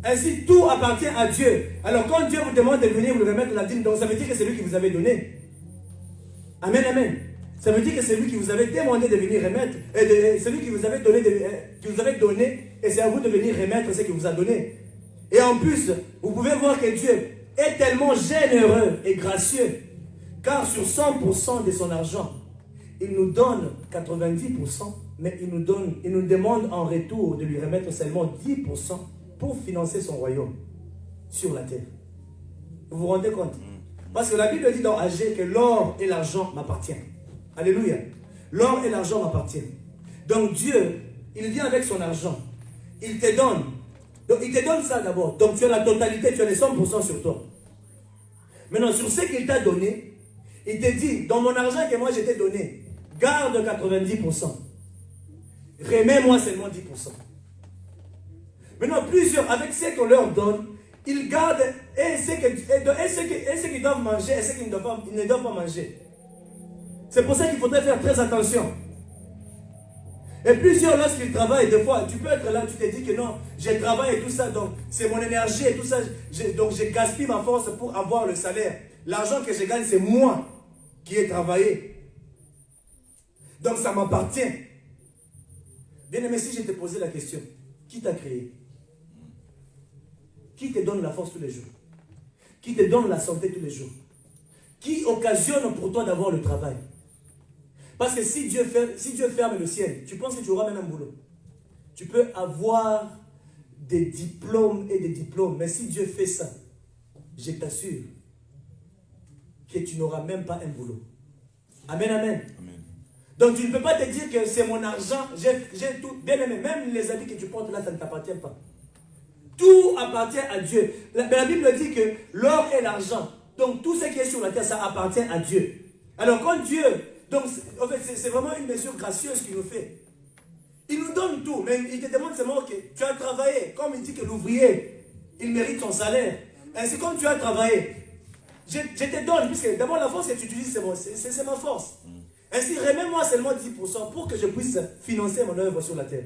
Speaker 2: Ainsi, tout appartient à Dieu. Alors, quand Dieu vous demande de venir vous remettre la dîme, donc ça veut dire que c'est lui qui vous avait donné. Amen, amen. Ça veut dire que c'est lui qui vous avait demandé de venir remettre, et c'est lui qui vous avait donné, et c'est à vous de venir remettre ce qu'il vous a donné. Et en plus, vous pouvez voir que Dieu est tellement généreux et gracieux, car sur 100% de son argent, il nous donne 90%, mais il nous demande en retour de lui remettre seulement 10% pour financer son royaume sur la terre. Vous vous rendez compte? Parce que la Bible dit dans Agée que l'or et l'argent m'appartiennent. Alléluia. L'or et l'argent m'appartiennent. Donc Dieu, il vient avec son argent. Il te donne. Donc il te donne ça d'abord. Donc tu as la totalité, tu as les 100% sur toi. Maintenant, sur ce qu'il t'a donné, il te dit, dans mon argent que moi je t'ai donné, garde 90%. Remets-moi seulement 10%. Maintenant, plusieurs, avec ce qu'on leur donne, ils gardent et ce qu'ils doivent manger et ce qu'ils ne doivent pas manger. C'est pour ça qu'il faudrait faire très attention. Et plusieurs, lorsqu'ils travaillent, des fois, tu peux être là, tu te dis que non, j'ai travaillé et tout ça, donc c'est mon énergie et tout ça, donc je gaspille ma force pour avoir le salaire. L'argent que je gagne, c'est moi qui ai travaillé. Donc ça m'appartient. Bien aimé, si je te posais la question, qui t'a créé? Qui te donne la force tous les jours? Qui te donne la santé tous les jours? Qui occasionne pour toi d'avoir le travail? Parce que si Dieu ferme le ciel, tu penses que tu auras même un boulot. Tu peux avoir des diplômes et des diplômes, mais si Dieu fait ça, je t'assure que tu n'auras même pas un boulot. Amen, amen. Amen. Donc tu ne peux pas te dire que c'est mon argent, j'ai tout. Bien aimé, même les habits que tu portes là, ça ne t'appartient pas. Tout appartient à Dieu. La Bible dit que l'or et l'argent, donc tout ce qui est sur la terre, ça appartient à Dieu. Alors quand Dieu, donc en fait c'est vraiment une mesure gracieuse qu'il nous fait. Il nous donne tout, mais il te demande seulement que tu as travaillé. Comme il dit que l'ouvrier, il mérite son salaire. Ainsi comme tu as travaillé, je te donne, puisque d'abord la force que tu utilises, c'est ma force. Ainsi remets-moi seulement 10% pour que je puisse financer mon œuvre sur la terre.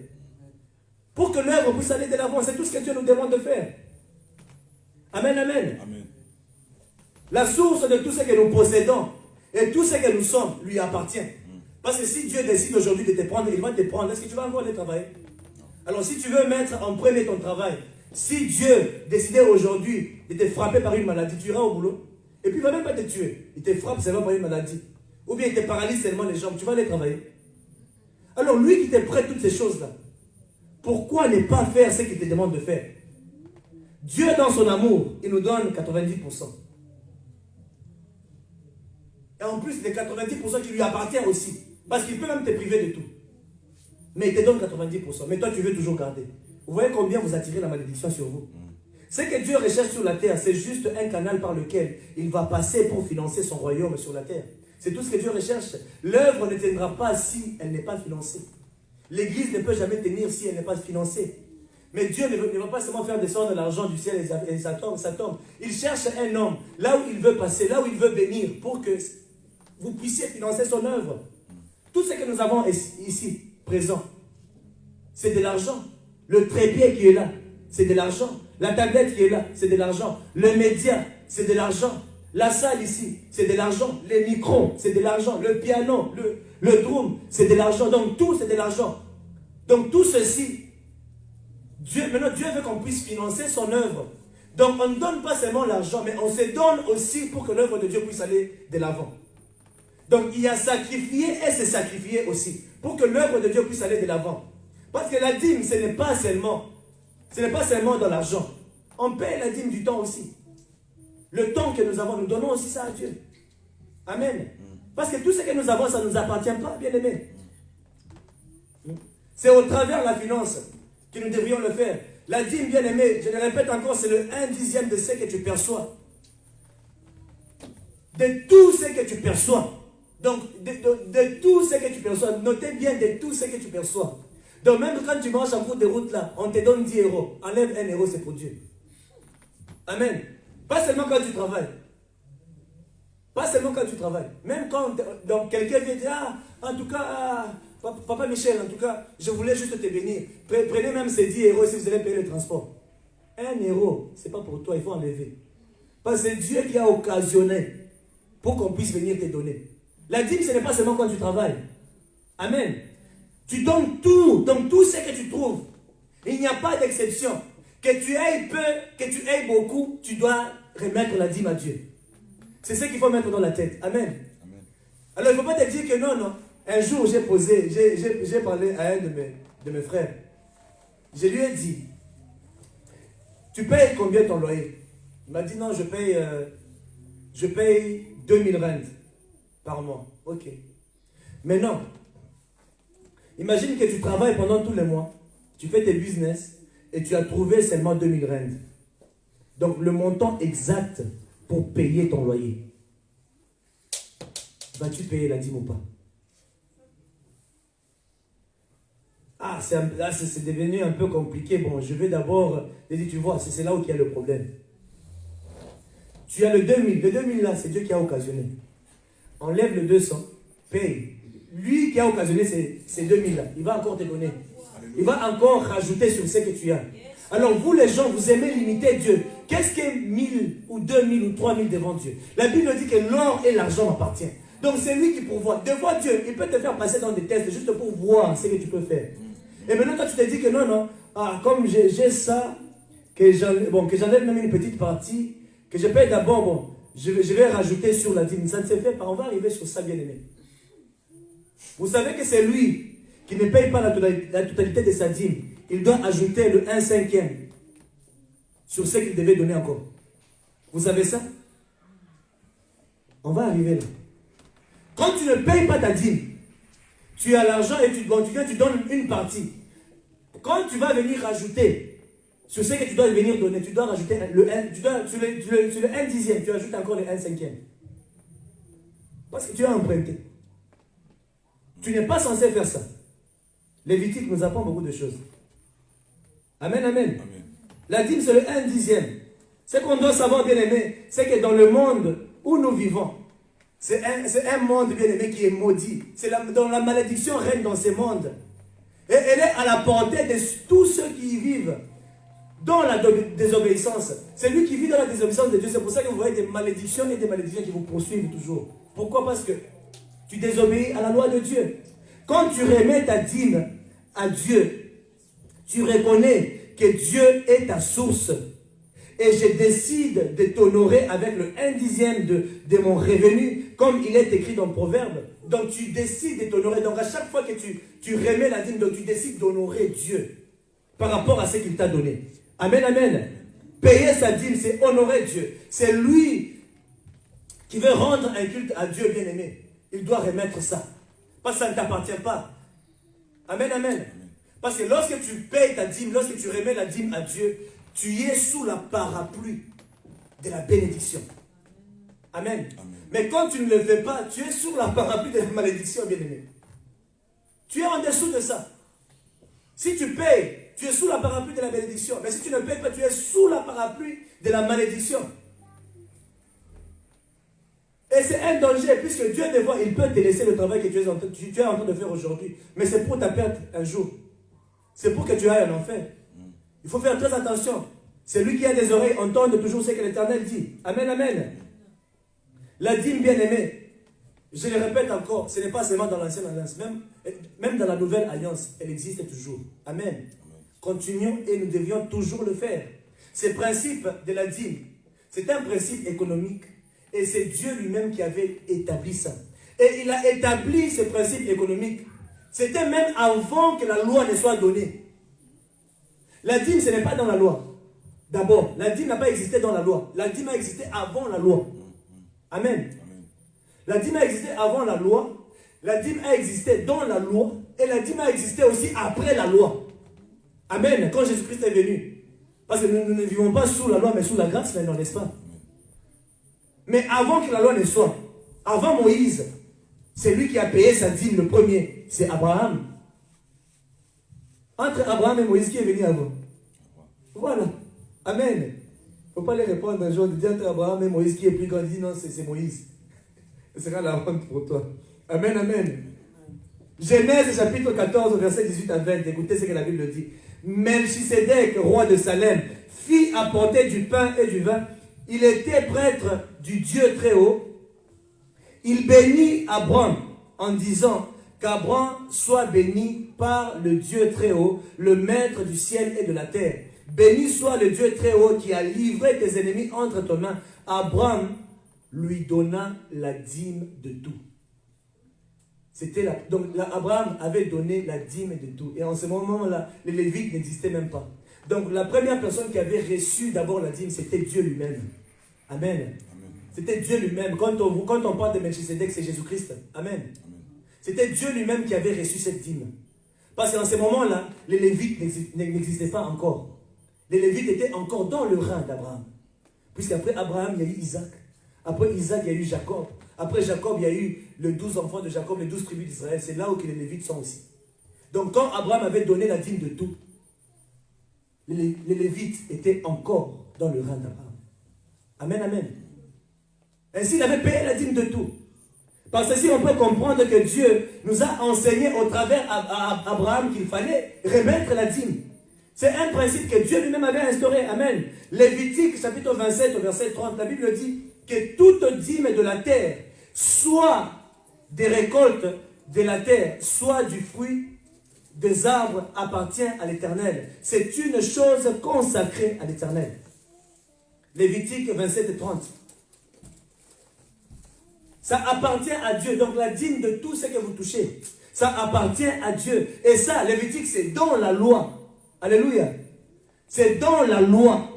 Speaker 2: Pour que l'œuvre puisse aller de l'avant. C'est tout ce que Dieu nous demande de faire. Amen, amen. Amen. La source de tout ce que nous possédons et tout ce que nous sommes lui appartient. Parce que si Dieu décide aujourd'hui de te prendre, il va te prendre. Est-ce que tu vas encore aller travailler? Alors si tu veux mettre en premier ton travail, si Dieu décidait aujourd'hui de te frapper par une maladie, tu iras au boulot. Et puis il ne va même pas te tuer. Il te frappe seulement par une maladie. Ou bien il te paralyse seulement les jambes. Tu vas aller travailler. Alors lui qui te prête toutes ces choses-là, pourquoi ne pas faire ce qu'il te demande de faire? Dieu, dans son amour, il nous donne 90%. Et en plus, les 90% qui lui appartiennent aussi. Parce qu'il peut même te priver de tout. Mais il te donne 90%. Mais toi, tu veux toujours garder. Vous voyez combien vous attirez la malédiction sur vous? Ce que Dieu recherche sur la terre, c'est juste un canal par lequel il va passer pour financer son royaume sur la terre. C'est tout ce que Dieu recherche. L'œuvre ne tiendra pas si elle n'est pas financée. L'église ne peut jamais tenir si elle n'est pas financée. Mais Dieu ne va pas seulement faire descendre l'argent du ciel et ça tombe. Il cherche un homme, là où il veut passer, là où il veut bénir, pour que vous puissiez financer son œuvre. Tout ce que nous avons ici, présent, c'est de l'argent. Le trépied qui est là, c'est de l'argent. La tablette qui est là, c'est de l'argent. Le média, c'est de l'argent. La salle ici, c'est de l'argent. Les micros, c'est de l'argent. Le piano, le drum, c'est de l'argent. Donc tout, c'est de l'argent. Donc tout ceci, maintenant Dieu veut qu'on puisse financer son œuvre. Donc on ne donne pas seulement l'argent, mais on se donne aussi pour que l'œuvre de Dieu puisse aller de l'avant. Donc il y a sacrifier et se sacrifier aussi, pour que l'œuvre de Dieu puisse aller de l'avant. Parce que la dîme, ce n'est pas seulement dans l'argent. On paye la dîme du temps aussi. Le temps que nous avons, nous donnons aussi ça à Dieu. Amen. Parce que tout ce que nous avons, ça ne nous appartient pas, bien aimé. C'est au travers de la finance que nous devrions le faire. La dîme, bien aimé, je le répète encore, c'est le 1/10 de ce que tu perçois. De tout ce que tu perçois. Donc, de tout ce que tu perçois. Notez bien de tout ce que tu perçois. Donc, même quand tu marches en cours de route là, on te donne 10 euros. Enlève 1 euro, c'est pour Dieu. Amen. Pas seulement quand tu travailles. Pas seulement quand tu travailles. Même quand donc quelqu'un vient dire, ah, en tout cas, Papa Michel, en tout cas, je voulais juste te bénir. Prenez même ces 10 euros si vous allez payer le transport. 1 euro, ce n'est pas pour toi, il faut enlever. Parce que c'est Dieu qui a occasionné pour qu'on puisse venir te donner. La dîme, ce n'est pas seulement quand tu travailles. Amen. Tu donnes tout, donc tout ce que tu trouves. Il n'y a pas d'exception. Que tu aies peu, que tu aies beaucoup, tu dois remettre la dîme à Dieu. C'est ce qu'il faut mettre dans la tête. Amen. Amen. Alors il ne faut pas te dire que non. Un jour, j'ai parlé à un de mes frères. Je lui ai dit, tu payes combien ton loyer? Il m'a dit non, je paye 2000 rand par mois. Ok. Mais non. Imagine que tu travailles pendant tous les mois, tu fais tes business et tu as trouvé seulement 2000 rand. Donc le montant exact pour payer ton loyer. Vas-tu payer la dîme ou pas? Ah, c'est devenu un peu compliqué. Bon, je vais d'abord... Tu vois, c'est là où il y a le problème. Tu as le 2000. Le 2000 là, c'est Dieu qui a occasionné. Enlève le 200, paye. Lui qui a occasionné ces 2000 là, il va encore te donner. Il va encore rajouter sur ce que tu as. Alors vous les gens, vous aimez limiter Dieu. Qu'est-ce que 1000 ou 2000 ou 3000 devant Dieu? La Bible dit que l'or et l'argent m'appartiennent. Donc c'est lui qui pourvoit. Devant Dieu, il peut te faire passer dans des tests juste pour voir ce que tu peux faire. Et maintenant toi tu te dis que non, comme j'ai ça, que j'enlève même une petite partie, que je paye d'abord, bon, je vais rajouter sur la dîme. Ça ne se fait pas, on va arriver sur ça, bien aimé. Vous savez que c'est lui qui ne paye pas la totalité de sa dîme. Il doit ajouter le 1/5 sur ce qu'il devait donner encore. Vous savez ça? On va arriver là. Quand tu ne payes pas ta dîme, tu as l'argent et tu donnes une partie. Quand tu vas venir rajouter sur ce que tu dois venir donner, tu dois rajouter sur le 1/10, tu ajoutes encore le 1/5. Parce que tu as emprunté. Tu n'es pas censé faire ça. Lévitique nous apprend beaucoup de choses. Amen, amen. Amen. La dîme, c'est le 1/10. Ce qu'on doit savoir, bien aimé, c'est que dans le monde où nous vivons, c'est un monde, bien aimé, qui est maudit. Dans la malédiction règne dans ce monde. Et elle est à la portée de tous ceux qui y vivent dans la désobéissance. C'est lui qui vit dans la désobéissance de Dieu. C'est pour ça que vous voyez des malédictions et des malédictions qui vous poursuivent toujours. Pourquoi? Parce que tu désobéis à la loi de Dieu. Quand tu remets ta dîme à Dieu, tu reconnais que Dieu est ta source. Et je décide de t'honorer avec le 1/10 de mon revenu, comme il est écrit dans le Proverbe. Donc tu décides de t'honorer. Donc à chaque fois que tu remets la dîme, donc tu décides d'honorer Dieu par rapport à ce qu'il t'a donné. Amen, amen. Payer sa dîme, c'est honorer Dieu. C'est lui qui veut rendre un culte à Dieu, bien aimé. Il doit remettre ça. Parce que ça ne t'appartient pas. Amen, amen. Parce que lorsque tu payes ta dîme, lorsque tu remets la dîme à Dieu, tu es sous la parapluie de la bénédiction. Amen. Amen. Mais quand tu ne le fais pas, tu es sous la parapluie de la malédiction, bien aimé. Tu es en dessous de ça. Si tu payes, tu es sous la parapluie de la bénédiction. Mais si tu ne payes pas, tu es sous la parapluie de la malédiction. Et c'est un danger, puisque Dieu des fois, il peut te laisser le travail que tu es en train de faire aujourd'hui. Mais c'est pour ta perte un jour. C'est pour que tu ailles en enfer. Il faut faire très attention. Celui qui a des oreilles entende toujours ce que l'Éternel dit. Amen, amen. La dîme bien-aimée, je le répète encore, ce n'est pas seulement dans l'ancienne alliance, même dans la nouvelle alliance, elle existe toujours. Amen. Continuons et nous devions toujours le faire. Ce principe de la dîme, c'est un principe économique et c'est Dieu lui-même qui avait établi ça. Et il a établi ce principe économique. C'était même avant que la loi ne soit donnée. La dîme, ce n'est pas dans la loi. D'abord, la dîme n'a pas existé dans la loi. La dîme a existé avant la loi. Amen. La dîme a existé avant la loi. La dîme a existé dans la loi. Et la dîme a existé aussi après la loi. Amen. Quand Jésus-Christ est venu. Parce que nous ne vivons pas sous la loi, mais sous la grâce maintenant, n'est-ce pas? Mais avant que la loi ne soit, avant Moïse, c'est lui qui a payé sa dîme le premier. C'est Abraham. Entre Abraham et Moïse, qui est venu avant? Voilà. Amen. Il ne faut pas les répondre un jour de dire entre Abraham et Moïse qui est plus grand. Dit non, c'est Moïse. Ce sera la honte pour toi. Amen, amen. Genèse chapitre 14, verset 18 à 20. Écoutez ce que la Bible dit. Melchisédek, roi de Salem, fit apporter du pain et du vin. Il était prêtre du Dieu très haut. Il bénit Abraham en disant qu'Abraham soit béni par le Dieu très haut, le maître du ciel et de la terre. Béni soit le Dieu très haut qui a livré tes ennemis entre tes mains. Abraham lui donna la dîme de tout. Donc Abraham avait donné la dîme de tout. Et en ce moment-là, les Lévites n'existaient même pas. Donc la première personne qui avait reçu d'abord la dîme, c'était Dieu lui-même. Amen. C'était Dieu lui-même. Quand on parle de Melchisédek, c'est Jésus-Christ. Amen. C'était Dieu lui-même qui avait reçu cette dîme. Parce qu'en ce moment-là, les Lévites n'existaient pas encore. Les Lévites étaient encore dans le rang d'Abraham. Puisqu'après Abraham, il y a eu Isaac. Après Isaac, il y a eu Jacob. Après Jacob, il y a eu les 12 enfants de Jacob, les 12 tribus d'Israël. C'est là où les Lévites sont aussi. Donc quand Abraham avait donné la dîme de tout, les Lévites étaient encore dans le rang d'Abraham. Amen, amen. Ainsi, il avait payé la dîme de tout. Parce que si on peut comprendre que Dieu nous a enseigné au travers Abraham qu'il fallait remettre la dîme. C'est un principe que Dieu lui-même avait instauré. Amen. Lévitique, chapitre 27, verset 30, la Bible dit que toute dîme de la terre, soit des récoltes de la terre, soit du fruit des arbres, appartient à l'Éternel. C'est une chose consacrée à l'Éternel. Lévitique 27 et 30. Ça appartient à Dieu. Donc la dîme de tout ce que vous touchez, ça appartient à Dieu. Et ça, Lévitique, c'est dans la loi. Alléluia. C'est dans la loi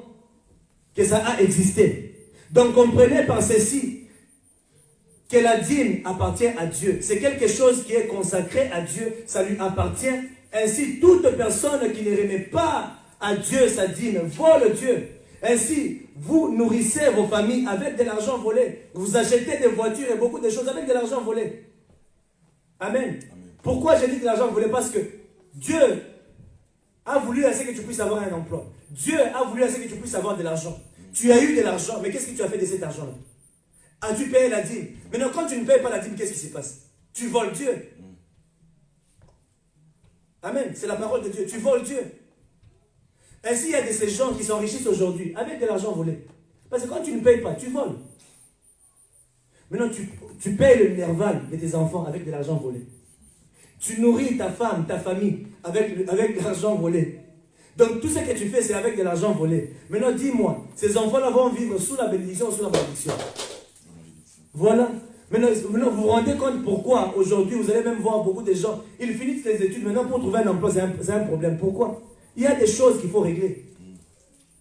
Speaker 2: que ça a existé. Donc comprenez par ceci que la dîme appartient à Dieu. C'est quelque chose qui est consacré à Dieu. Ça lui appartient. Ainsi, toute personne qui ne remet pas à Dieu sa dîme vole Dieu. Ainsi, vous nourrissez vos familles avec de l'argent volé. Vous achetez des voitures et beaucoup de choses avec de l'argent volé. Amen. Amen. Pourquoi j'ai dit de l'argent volé? Parce que Dieu a voulu à ce que tu puisses avoir un emploi. Dieu a voulu à ce que tu puisses avoir de l'argent. Tu as eu de l'argent, mais qu'est-ce que tu as fait de cet argent-là? As-tu payé la dîme? Maintenant, quand tu ne payes pas la dîme, qu'est-ce qui se passe? Tu voles Dieu. Amen. C'est la parole de Dieu. Tu voles Dieu. Ainsi, il y a de ces gens qui s'enrichissent aujourd'hui avec de l'argent volé. Parce que quand tu ne payes pas, tu voles. Maintenant, tu payes le nerval de tes enfants avec de l'argent volé. Tu nourris ta femme, ta famille avec de l'argent volé. Donc, tout ce que tu fais, c'est avec de l'argent volé. Maintenant, dis-moi, ces enfants-là vont vivre sous la bénédiction ou sous la malédiction? Voilà. Maintenant, vous vous rendez compte pourquoi aujourd'hui, vous allez même voir beaucoup de gens, ils finissent les études, maintenant pour trouver un emploi, c'est un problème. Pourquoi? Il y a des choses qu'il faut régler.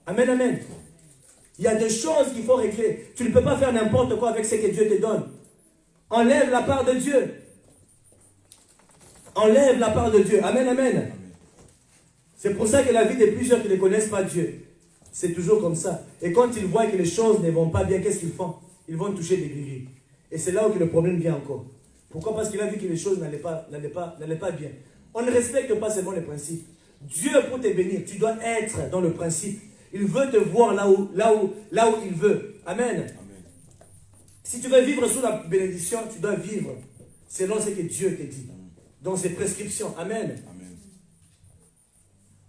Speaker 2: Amen, amen. Il y a des choses qu'il faut régler. Tu ne peux pas faire n'importe quoi avec ce que Dieu te donne. Enlève la part de Dieu. Enlève la part de Dieu. Amen, amen. C'est pour ça que la vie de plusieurs qui ne connaissent pas Dieu, c'est toujours comme ça. Et quand ils voient que les choses ne vont pas bien, qu'est-ce qu'ils font? Ils vont toucher des gris. Et c'est là où le problème vient encore. Pourquoi? Parce qu'il a vu que les choses n'allaient pas bien. On ne respecte pas seulement les principes. Dieu pour te bénir, tu dois être dans le principe. Il veut te voir là où il veut. Amen.
Speaker 1: Amen.
Speaker 2: Si tu veux vivre sous la bénédiction, tu dois vivre selon ce que Dieu te dit. Dans ses prescriptions. Amen.
Speaker 1: Amen.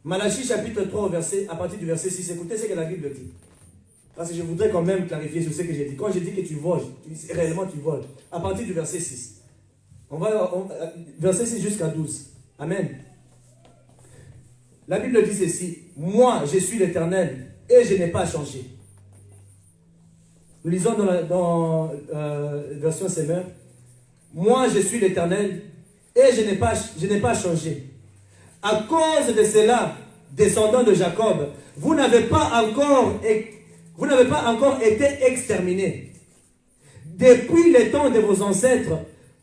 Speaker 2: Malachie chapitre 3 à partir du verset 6. Écoutez ce que la Bible dit. Parce que je voudrais quand même clarifier sur ce que j'ai dit. Quand j'ai dit que tu voles, réellement tu voles. À partir du verset 6. Verset 6 jusqu'à 12. Amen. La Bible dit ceci. Moi, je suis l'Éternel et je n'ai pas changé. Nous lisons dans version Semeur. Moi, je suis l'Éternel et je n'ai pas changé. À cause de cela, descendants de Jacob, vous n'avez pas encore été exterminés. Depuis le temps de vos ancêtres,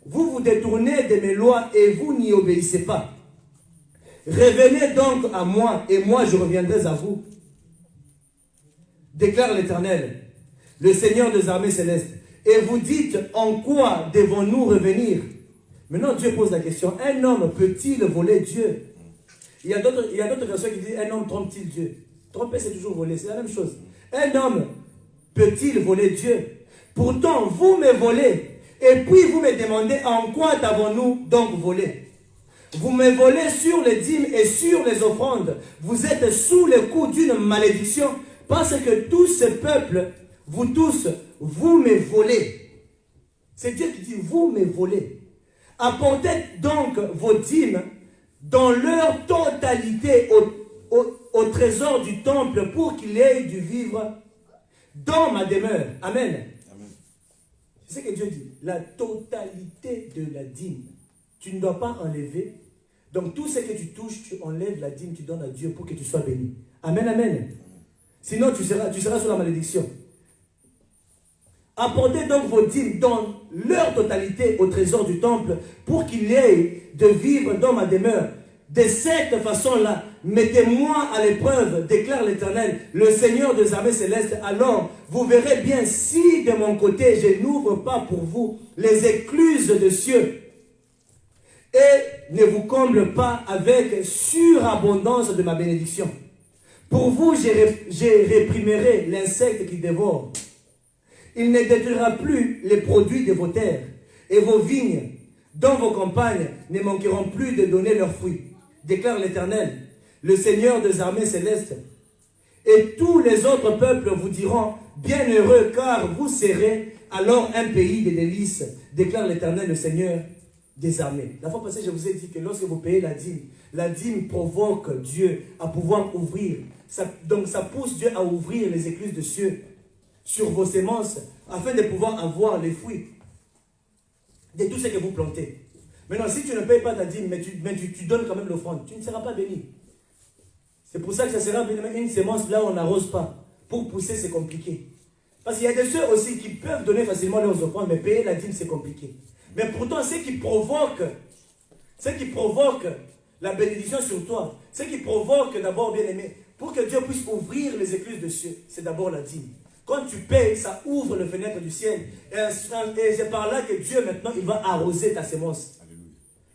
Speaker 2: vous vous détournez de mes lois et vous n'y obéissez pas. Revenez donc à moi et moi je reviendrai à vous. Déclare l'Éternel, le Seigneur des armées célestes. Et vous dites, en quoi devons-nous revenir? Maintenant Dieu pose la question, un homme peut-il voler Dieu? Il y a d'autres versions qui disent, un homme trompe-t-il Dieu? Tromper c'est toujours voler, c'est la même chose. Un homme peut-il voler Dieu? Pourtant vous me volez. Et puis vous me demandez, en quoi t'avons-nous donc volé? Vous me volez sur les dîmes et sur les offrandes. Vous êtes sous le coup d'une malédiction, parce que tout ce peuple, vous tous, vous me volez. C'est Dieu qui dit, vous me volez. Apportez donc vos dîmes dans leur totalité au trésor du temple pour qu'il ait du vivre dans ma demeure. Amen.
Speaker 1: Amen.
Speaker 2: C'est ce que Dieu dit. La totalité de la dîme. Tu ne dois pas enlever. Donc tout ce que tu touches, tu enlèves la dîme, tu donnes à Dieu pour que tu sois béni. Amen, amen. Sinon tu seras sous la malédiction. Apportez donc vos dîmes dans leur totalité au trésor du temple pour qu'il ait de vivre dans ma demeure. De cette façon-là, mettez-moi à l'épreuve, déclare l'Éternel, le Seigneur des armées célestes. Alors, vous verrez bien si de mon côté, je n'ouvre pas pour vous les écluses de cieux et ne vous comble pas avec surabondance de ma bénédiction. Pour vous, je réprimerai l'insecte qui dévore. Il ne détruira plus les produits de vos terres, et vos vignes dans vos campagnes ne manqueront plus de donner leurs fruits, déclare l'Éternel, le Seigneur des armées célestes. Et tous les autres peuples vous diront, bienheureux, car vous serez alors un pays de délices, déclare l'Éternel, le Seigneur des armées. La fois passée, je vous ai dit que lorsque vous payez la dîme provoque Dieu à pouvoir ouvrir. Donc ça pousse Dieu à ouvrir les écluses de cieux sur vos semences, afin de pouvoir avoir les fruits de tout ce que vous plantez. Maintenant, si tu ne payes pas ta dîme, mais tu donnes quand même l'offrande, tu ne seras pas béni. C'est pour ça que ça sera une semence là où on n'arrose pas. Pour pousser, c'est compliqué. Parce qu'il y a des ceux aussi qui peuvent donner facilement leurs offrandes, mais payer la dîme, c'est compliqué. Mais pourtant, ce qui provoque la bénédiction sur toi, ce qui provoque d'abord, bien aimé, pour que Dieu puisse ouvrir les écluses de cieux, c'est d'abord la dîme. Quand tu payes, ça ouvre les fenêtres du ciel. Et c'est par là que Dieu, maintenant, il va arroser ta semence.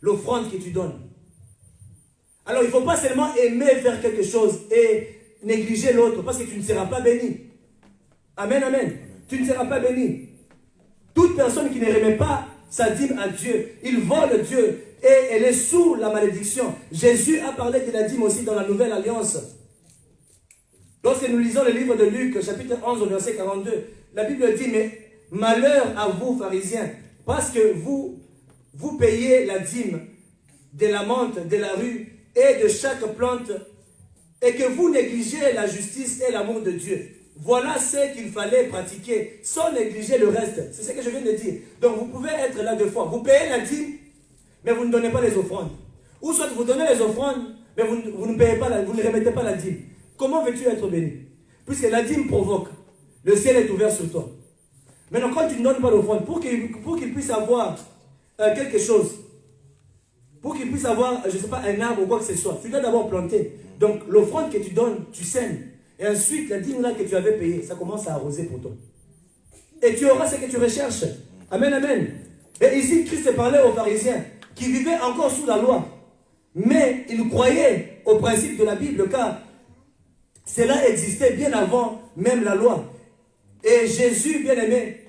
Speaker 2: L'offrande que tu donnes. Alors, il ne faut pas seulement aimer faire quelque chose et négliger l'autre, parce que tu ne seras pas béni. Amen, amen. Tu ne seras pas béni. Toute personne qui ne remet pas sa dîme à Dieu, il vole Dieu et elle est sous la malédiction. Jésus a parlé de la dîme aussi dans la Nouvelle Alliance. Lorsque nous lisons le livre de Luc, chapitre 11, verset 42, la Bible dit, mais malheur à vous, pharisiens, parce que vous payez la dîme de la menthe, de la rue et de chaque plante, et que vous négligez la justice et l'amour de Dieu. Voilà ce qu'il fallait pratiquer, sans négliger le reste. C'est ce que je viens de dire. Donc vous pouvez être là deux fois. Vous payez la dîme, mais vous ne donnez pas les offrandes. Ou soit vous donnez les offrandes, mais vous ne payez pas, vous ne remettez pas la dîme. Comment veux-tu être béni? Puisque la dîme provoque. Le ciel est ouvert sur toi. Maintenant, quand tu ne donnes pas l'offrande, pour qu'il puisse avoir quelque chose, pour qu'il puisse avoir, je ne sais pas, un arbre ou quoi que ce soit, tu dois d'abord planter. Donc, l'offrande que tu donnes, tu sèmes. Et ensuite, la dîme là que tu avais payée, ça commence à arroser pour toi. Et tu auras ce que tu recherches. Amen, amen. Et ici, Christ parlait aux pharisiens qui vivaient encore sous la loi. Mais ils croyaient au principe de la Bible, car cela existait bien avant même la loi. Et Jésus, bien-aimé,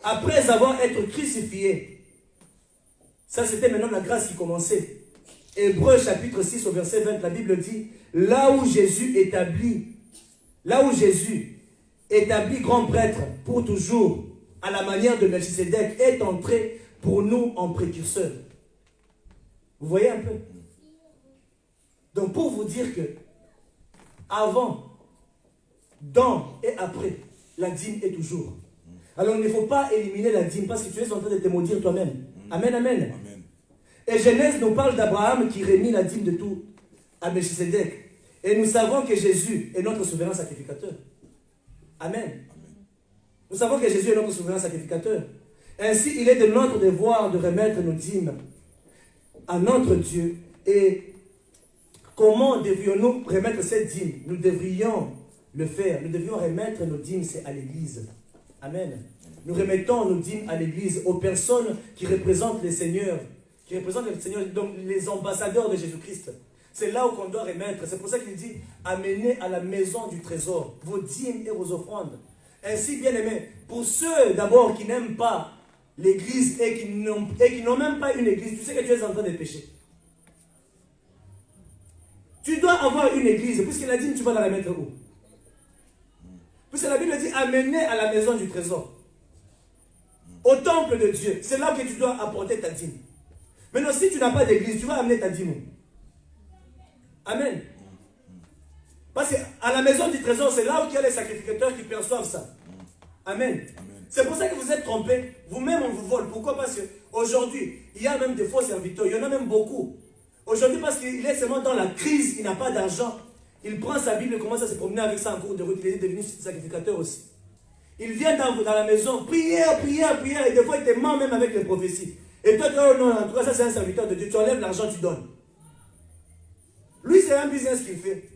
Speaker 2: après avoir été crucifié, ça c'était maintenant la grâce qui commençait. Hébreux chapitre 6 au verset 20, la Bible dit, là où Jésus établit grand prêtre pour toujours, à la manière de Melchisédek, est entré pour nous en précurseur. Vous voyez un peu? Donc pour vous dire que avant, dans et après, la dîme est toujours. Alors il ne faut pas éliminer la dîme parce que tu es en train de te maudire toi-même. Amen, amen.
Speaker 1: Amen.
Speaker 2: Et Genèse nous parle d'Abraham qui remit la dîme de tout à Melchisédek. Et nous savons que Jésus est notre souverain sacrificateur. Amen. Nous savons que Jésus est notre souverain sacrificateur. Ainsi, il est de notre devoir de remettre nos dîmes à notre Dieu. Et comment devrions-nous remettre cette dîme? Nous devrions le faire. Nous devrions remettre nos dîmes, c'est à l'église. Amen. Nous remettons nos dîmes à l'église, aux personnes qui représentent les seigneurs, donc les ambassadeurs de Jésus-Christ. C'est là où on doit remettre. C'est pour ça qu'il dit, amenez à la maison du trésor vos dîmes et vos offrandes. Ainsi, bien aimé, pour ceux d'abord qui n'aiment pas l'église et qui n'ont même pas une église, tu sais que tu es en train de pécher. Tu dois avoir une église, puisque la dîme, tu vas la remettre où? Puisque la Bible dit, amenez à la maison du trésor. Au temple de Dieu. C'est là que tu dois apporter ta dîme. Maintenant, si tu n'as pas d'église, tu vas amener ta dîme où? Amen. Parce qu'à la maison du trésor, c'est là où il y a les sacrificateurs qui perçoivent ça. Amen. C'est pour ça que vous êtes trompés. Vous-même, on vous vole. Pourquoi? Parce qu'aujourd'hui, il y a même des faux serviteurs. Il y en a même beaucoup. Aujourd'hui, parce qu'il est seulement dans la crise, il n'a pas d'argent. Il prend sa Bible et commence à se promener avec ça en cours de route. Il est devenu sacrificateur aussi. Il vient dans la maison, prière, et des fois il te ment même avec les prophéties. Et toi, oh non, en tout cas, ça c'est un serviteur de Dieu. Tu enlèves l'argent, tu donnes. Lui, c'est un business qu'il fait.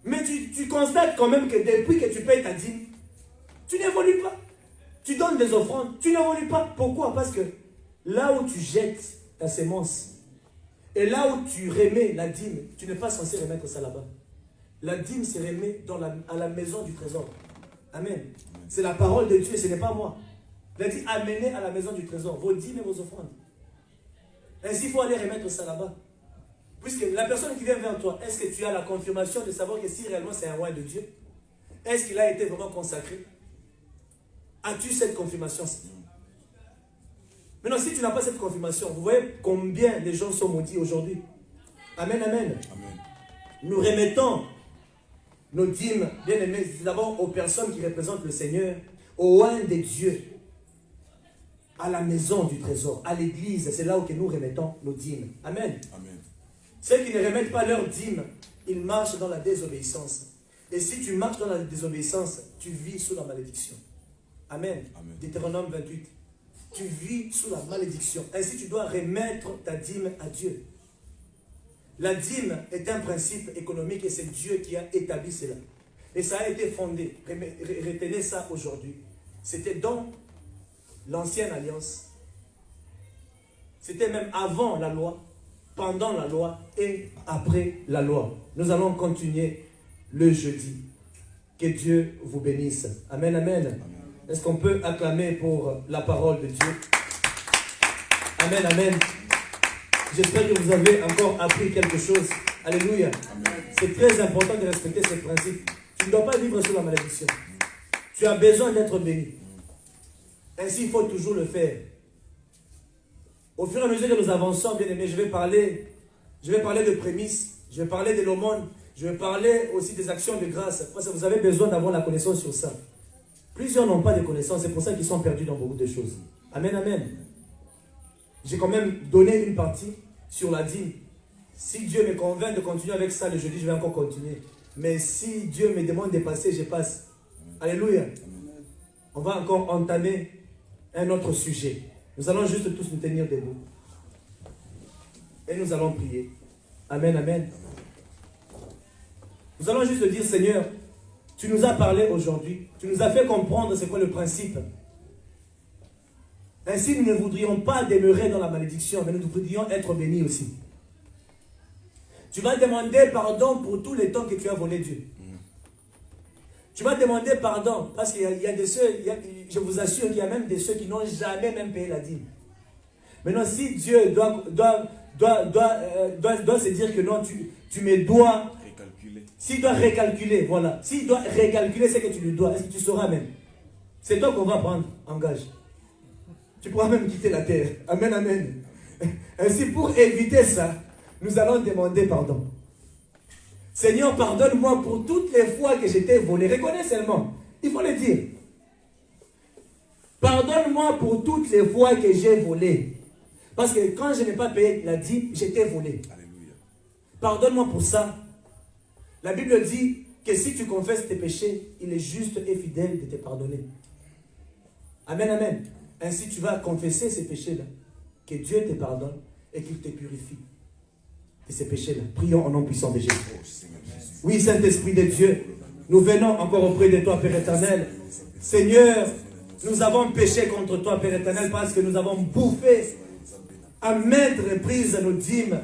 Speaker 2: Mais tu constates quand même que depuis que tu payes ta dîme, tu n'évolues pas. Tu donnes des offrandes, tu n'évolues pas. Pourquoi? Parce que là où tu jettes ta sémence, et là où tu remets la dîme, tu n'es pas censé remettre ça là-bas. La dîme se remet à la maison du trésor. Amen. C'est la parole de Dieu, ce n'est pas moi. Il a dit, amenez à la maison du trésor vos dîmes et vos offrandes. Ainsi, il faut aller remettre ça là-bas. Puisque la personne qui vient vers toi, est-ce que tu as la confirmation de savoir que si réellement c'est un roi de Dieu? Est-ce qu'il a été vraiment consacré? As-tu cette confirmation? Maintenant, si tu n'as pas cette confirmation, vous voyez combien les gens sont maudits aujourd'hui. Amen, amen.
Speaker 1: Amen.
Speaker 2: Nous remettons nos dîmes, bien aimés, d'abord aux personnes qui représentent le Seigneur, au oint des dieux, à la maison du trésor, à l'église. C'est là où que nous remettons nos dîmes. Amen.
Speaker 1: Amen.
Speaker 2: Ceux qui ne remettent pas leurs dîmes, ils marchent dans la désobéissance. Et si tu marches dans la désobéissance, tu vis sous la malédiction. Amen.
Speaker 1: Amen.
Speaker 2: Deutéronome 28. Tu vis sous la malédiction. Ainsi, tu dois remettre ta dîme à Dieu. La dîme est un principe économique et c'est Dieu qui a établi cela. Et ça a été fondé. Retenez ça aujourd'hui. C'était dans l'ancienne alliance. C'était même avant la loi, pendant la loi et après la loi. Nous allons continuer le jeudi. Que Dieu vous bénisse. Amen, amen. Amen. Est-ce qu'on peut acclamer pour la parole de Dieu? Amen, amen. J'espère que vous avez encore appris quelque chose. Alléluia. C'est très important de respecter ce principe. Tu ne dois pas vivre sous la malédiction. Tu as besoin d'être béni. Ainsi, il faut toujours le faire. Au fur et à mesure que nous avançons, bien aimés, je vais parler de prémices, je vais parler de l'aumône, je vais parler aussi des actions de grâce. Parce que vous avez besoin d'avoir la connaissance sur ça. Plusieurs n'ont pas de connaissance, c'est pour ça qu'ils sont perdus dans beaucoup de choses. Amen, amen. J'ai quand même donné une partie sur la dîme. Si Dieu me convainc de continuer avec ça le jeudi, je vais encore continuer. Mais si Dieu me demande de passer, je passe. Alléluia. On va encore entamer un autre sujet. Nous allons juste tous nous tenir debout. Et nous allons prier. Amen, amen. Nous allons juste dire, Seigneur, tu nous as parlé aujourd'hui. Tu nous as fait comprendre c'est quoi le principe. Ainsi, nous ne voudrions pas demeurer dans la malédiction, mais nous voudrions être bénis aussi. Tu vas demander pardon pour tous les temps que tu as volé Dieu. Tu vas demander pardon parce qu'il y a des ceux, je vous assure qu'il y a même des ceux qui n'ont jamais même payé la dîme. Maintenant, si Dieu doit se dire que non, tu me dois, s'il doit récalculer, voilà. S'il doit récalculer ce que tu lui dois, est-ce que tu sauras même? C'est toi qu'on va prendre en gage. Tu pourras même quitter la terre. Amen, amen. Ainsi, pour éviter ça, nous allons demander pardon. Seigneur, pardonne-moi pour toutes les fois que j'étais volé. Reconnais seulement. Il faut le dire. Pardonne-moi pour toutes les fois que j'ai volé. Parce que quand je n'ai pas payé la dîme, j'étais volé. Alléluia. Pardonne-moi pour ça. La Bible dit que si tu confesses tes péchés, il est juste et fidèle de te pardonner. Amen, amen. Ainsi, tu vas confesser ces péchés-là. Que Dieu te pardonne et qu'il te purifie de ces péchés-là. Prions au nom puissant de Jésus. Oui, Saint-Esprit de Dieu, nous venons encore auprès de toi, Père éternel. Seigneur, nous avons péché contre toi, Père éternel, parce que nous avons bouffé à maintes reprises nos dîmes.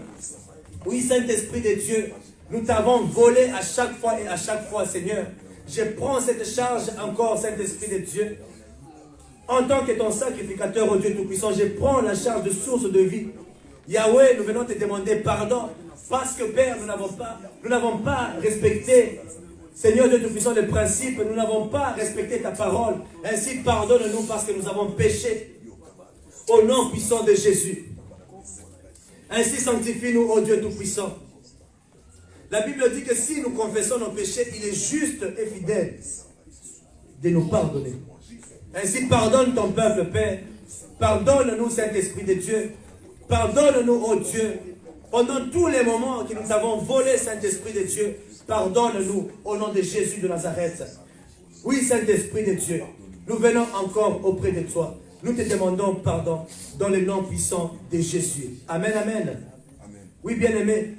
Speaker 2: Oui, Saint-Esprit de Dieu, nous t'avons volé à chaque fois et à chaque fois, Seigneur. Je prends cette charge encore, Saint-Esprit de Dieu. En tant que ton sacrificateur, oh Dieu Tout-Puissant, je prends la charge de source de vie. Yahweh, nous venons te demander pardon parce que, Père, nous n'avons pas respecté, Seigneur Dieu Tout-Puissant, le principe, nous n'avons pas respecté ta parole. Ainsi, pardonne-nous parce que nous avons péché. Au nom puissant de Jésus. Ainsi, sanctifie-nous, ô Dieu Tout-Puissant. La Bible dit que si nous confessons nos péchés, il est juste et fidèle de nous pardonner. Ainsi, pardonne ton peuple, Père. Pardonne-nous, Saint-Esprit de Dieu. Pardonne-nous, ô Dieu. Pendant tous les moments que nous avons volé, Saint-Esprit de Dieu, pardonne-nous au nom de Jésus de Nazareth. Oui, Saint-Esprit de Dieu, nous venons encore auprès de toi. Nous te demandons pardon dans le nom puissant de Jésus. Amen, amen. Oui, bien-aimé.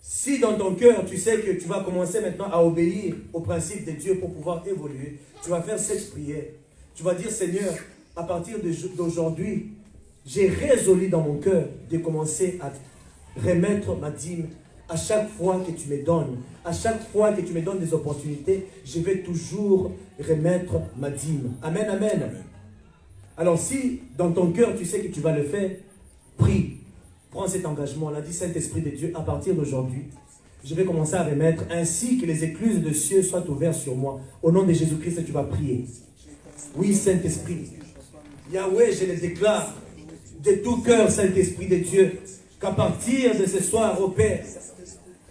Speaker 2: Si dans ton cœur, tu sais que tu vas commencer maintenant à obéir au principe de Dieu pour pouvoir évoluer, tu vas faire cette prière. Tu vas dire, Seigneur, à partir d'aujourd'hui, j'ai résolu dans mon cœur de commencer à remettre ma dîme à chaque fois que tu me donnes. À chaque fois que tu me donnes des opportunités, je vais toujours remettre ma dîme. Amen, amen. Alors si dans ton cœur, tu sais que tu vas le faire, prie. Prends cet engagement. On a dit, Saint-Esprit de Dieu, à partir d'aujourd'hui, je vais commencer à remettre, ainsi que les écluses de cieux soient ouvertes sur moi. Au nom de Jésus-Christ, tu vas prier. Oui, Saint-Esprit. Yahweh, je le déclare de tout cœur, Saint-Esprit de Dieu, qu'à partir de ce soir, au Père,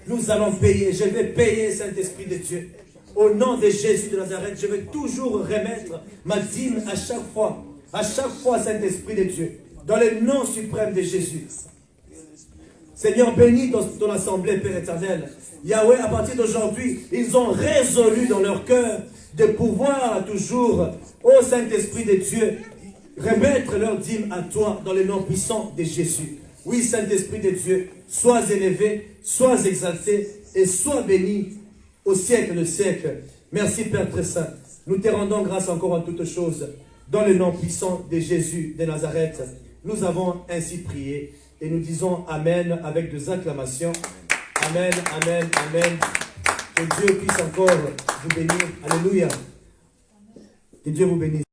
Speaker 2: nous allons payer. Je vais payer, Saint-Esprit de Dieu. Au nom de Jésus de Nazareth, je vais toujours remettre ma dîme à chaque fois. À chaque fois, Saint-Esprit de Dieu. Dans le nom suprême de Jésus. Seigneur, bénis ton assemblée, Père éternel. Yahweh, à partir d'aujourd'hui, ils ont résolu dans leur cœur de pouvoir toujours, ô Saint-Esprit de Dieu, remettre leur dîme à toi dans le nom puissant de Jésus. Oui, Saint-Esprit de Dieu, sois élevé, sois exalté et sois béni au siècle de siècle. Merci, Père très saint. Nous te rendons grâce encore en toutes choses. Dans le nom puissant de Jésus de Nazareth, nous avons ainsi prié. Et nous disons Amen avec des acclamations. Amen, Amen, Amen. Que Dieu puisse encore vous bénir. Alléluia. Que Dieu vous bénisse.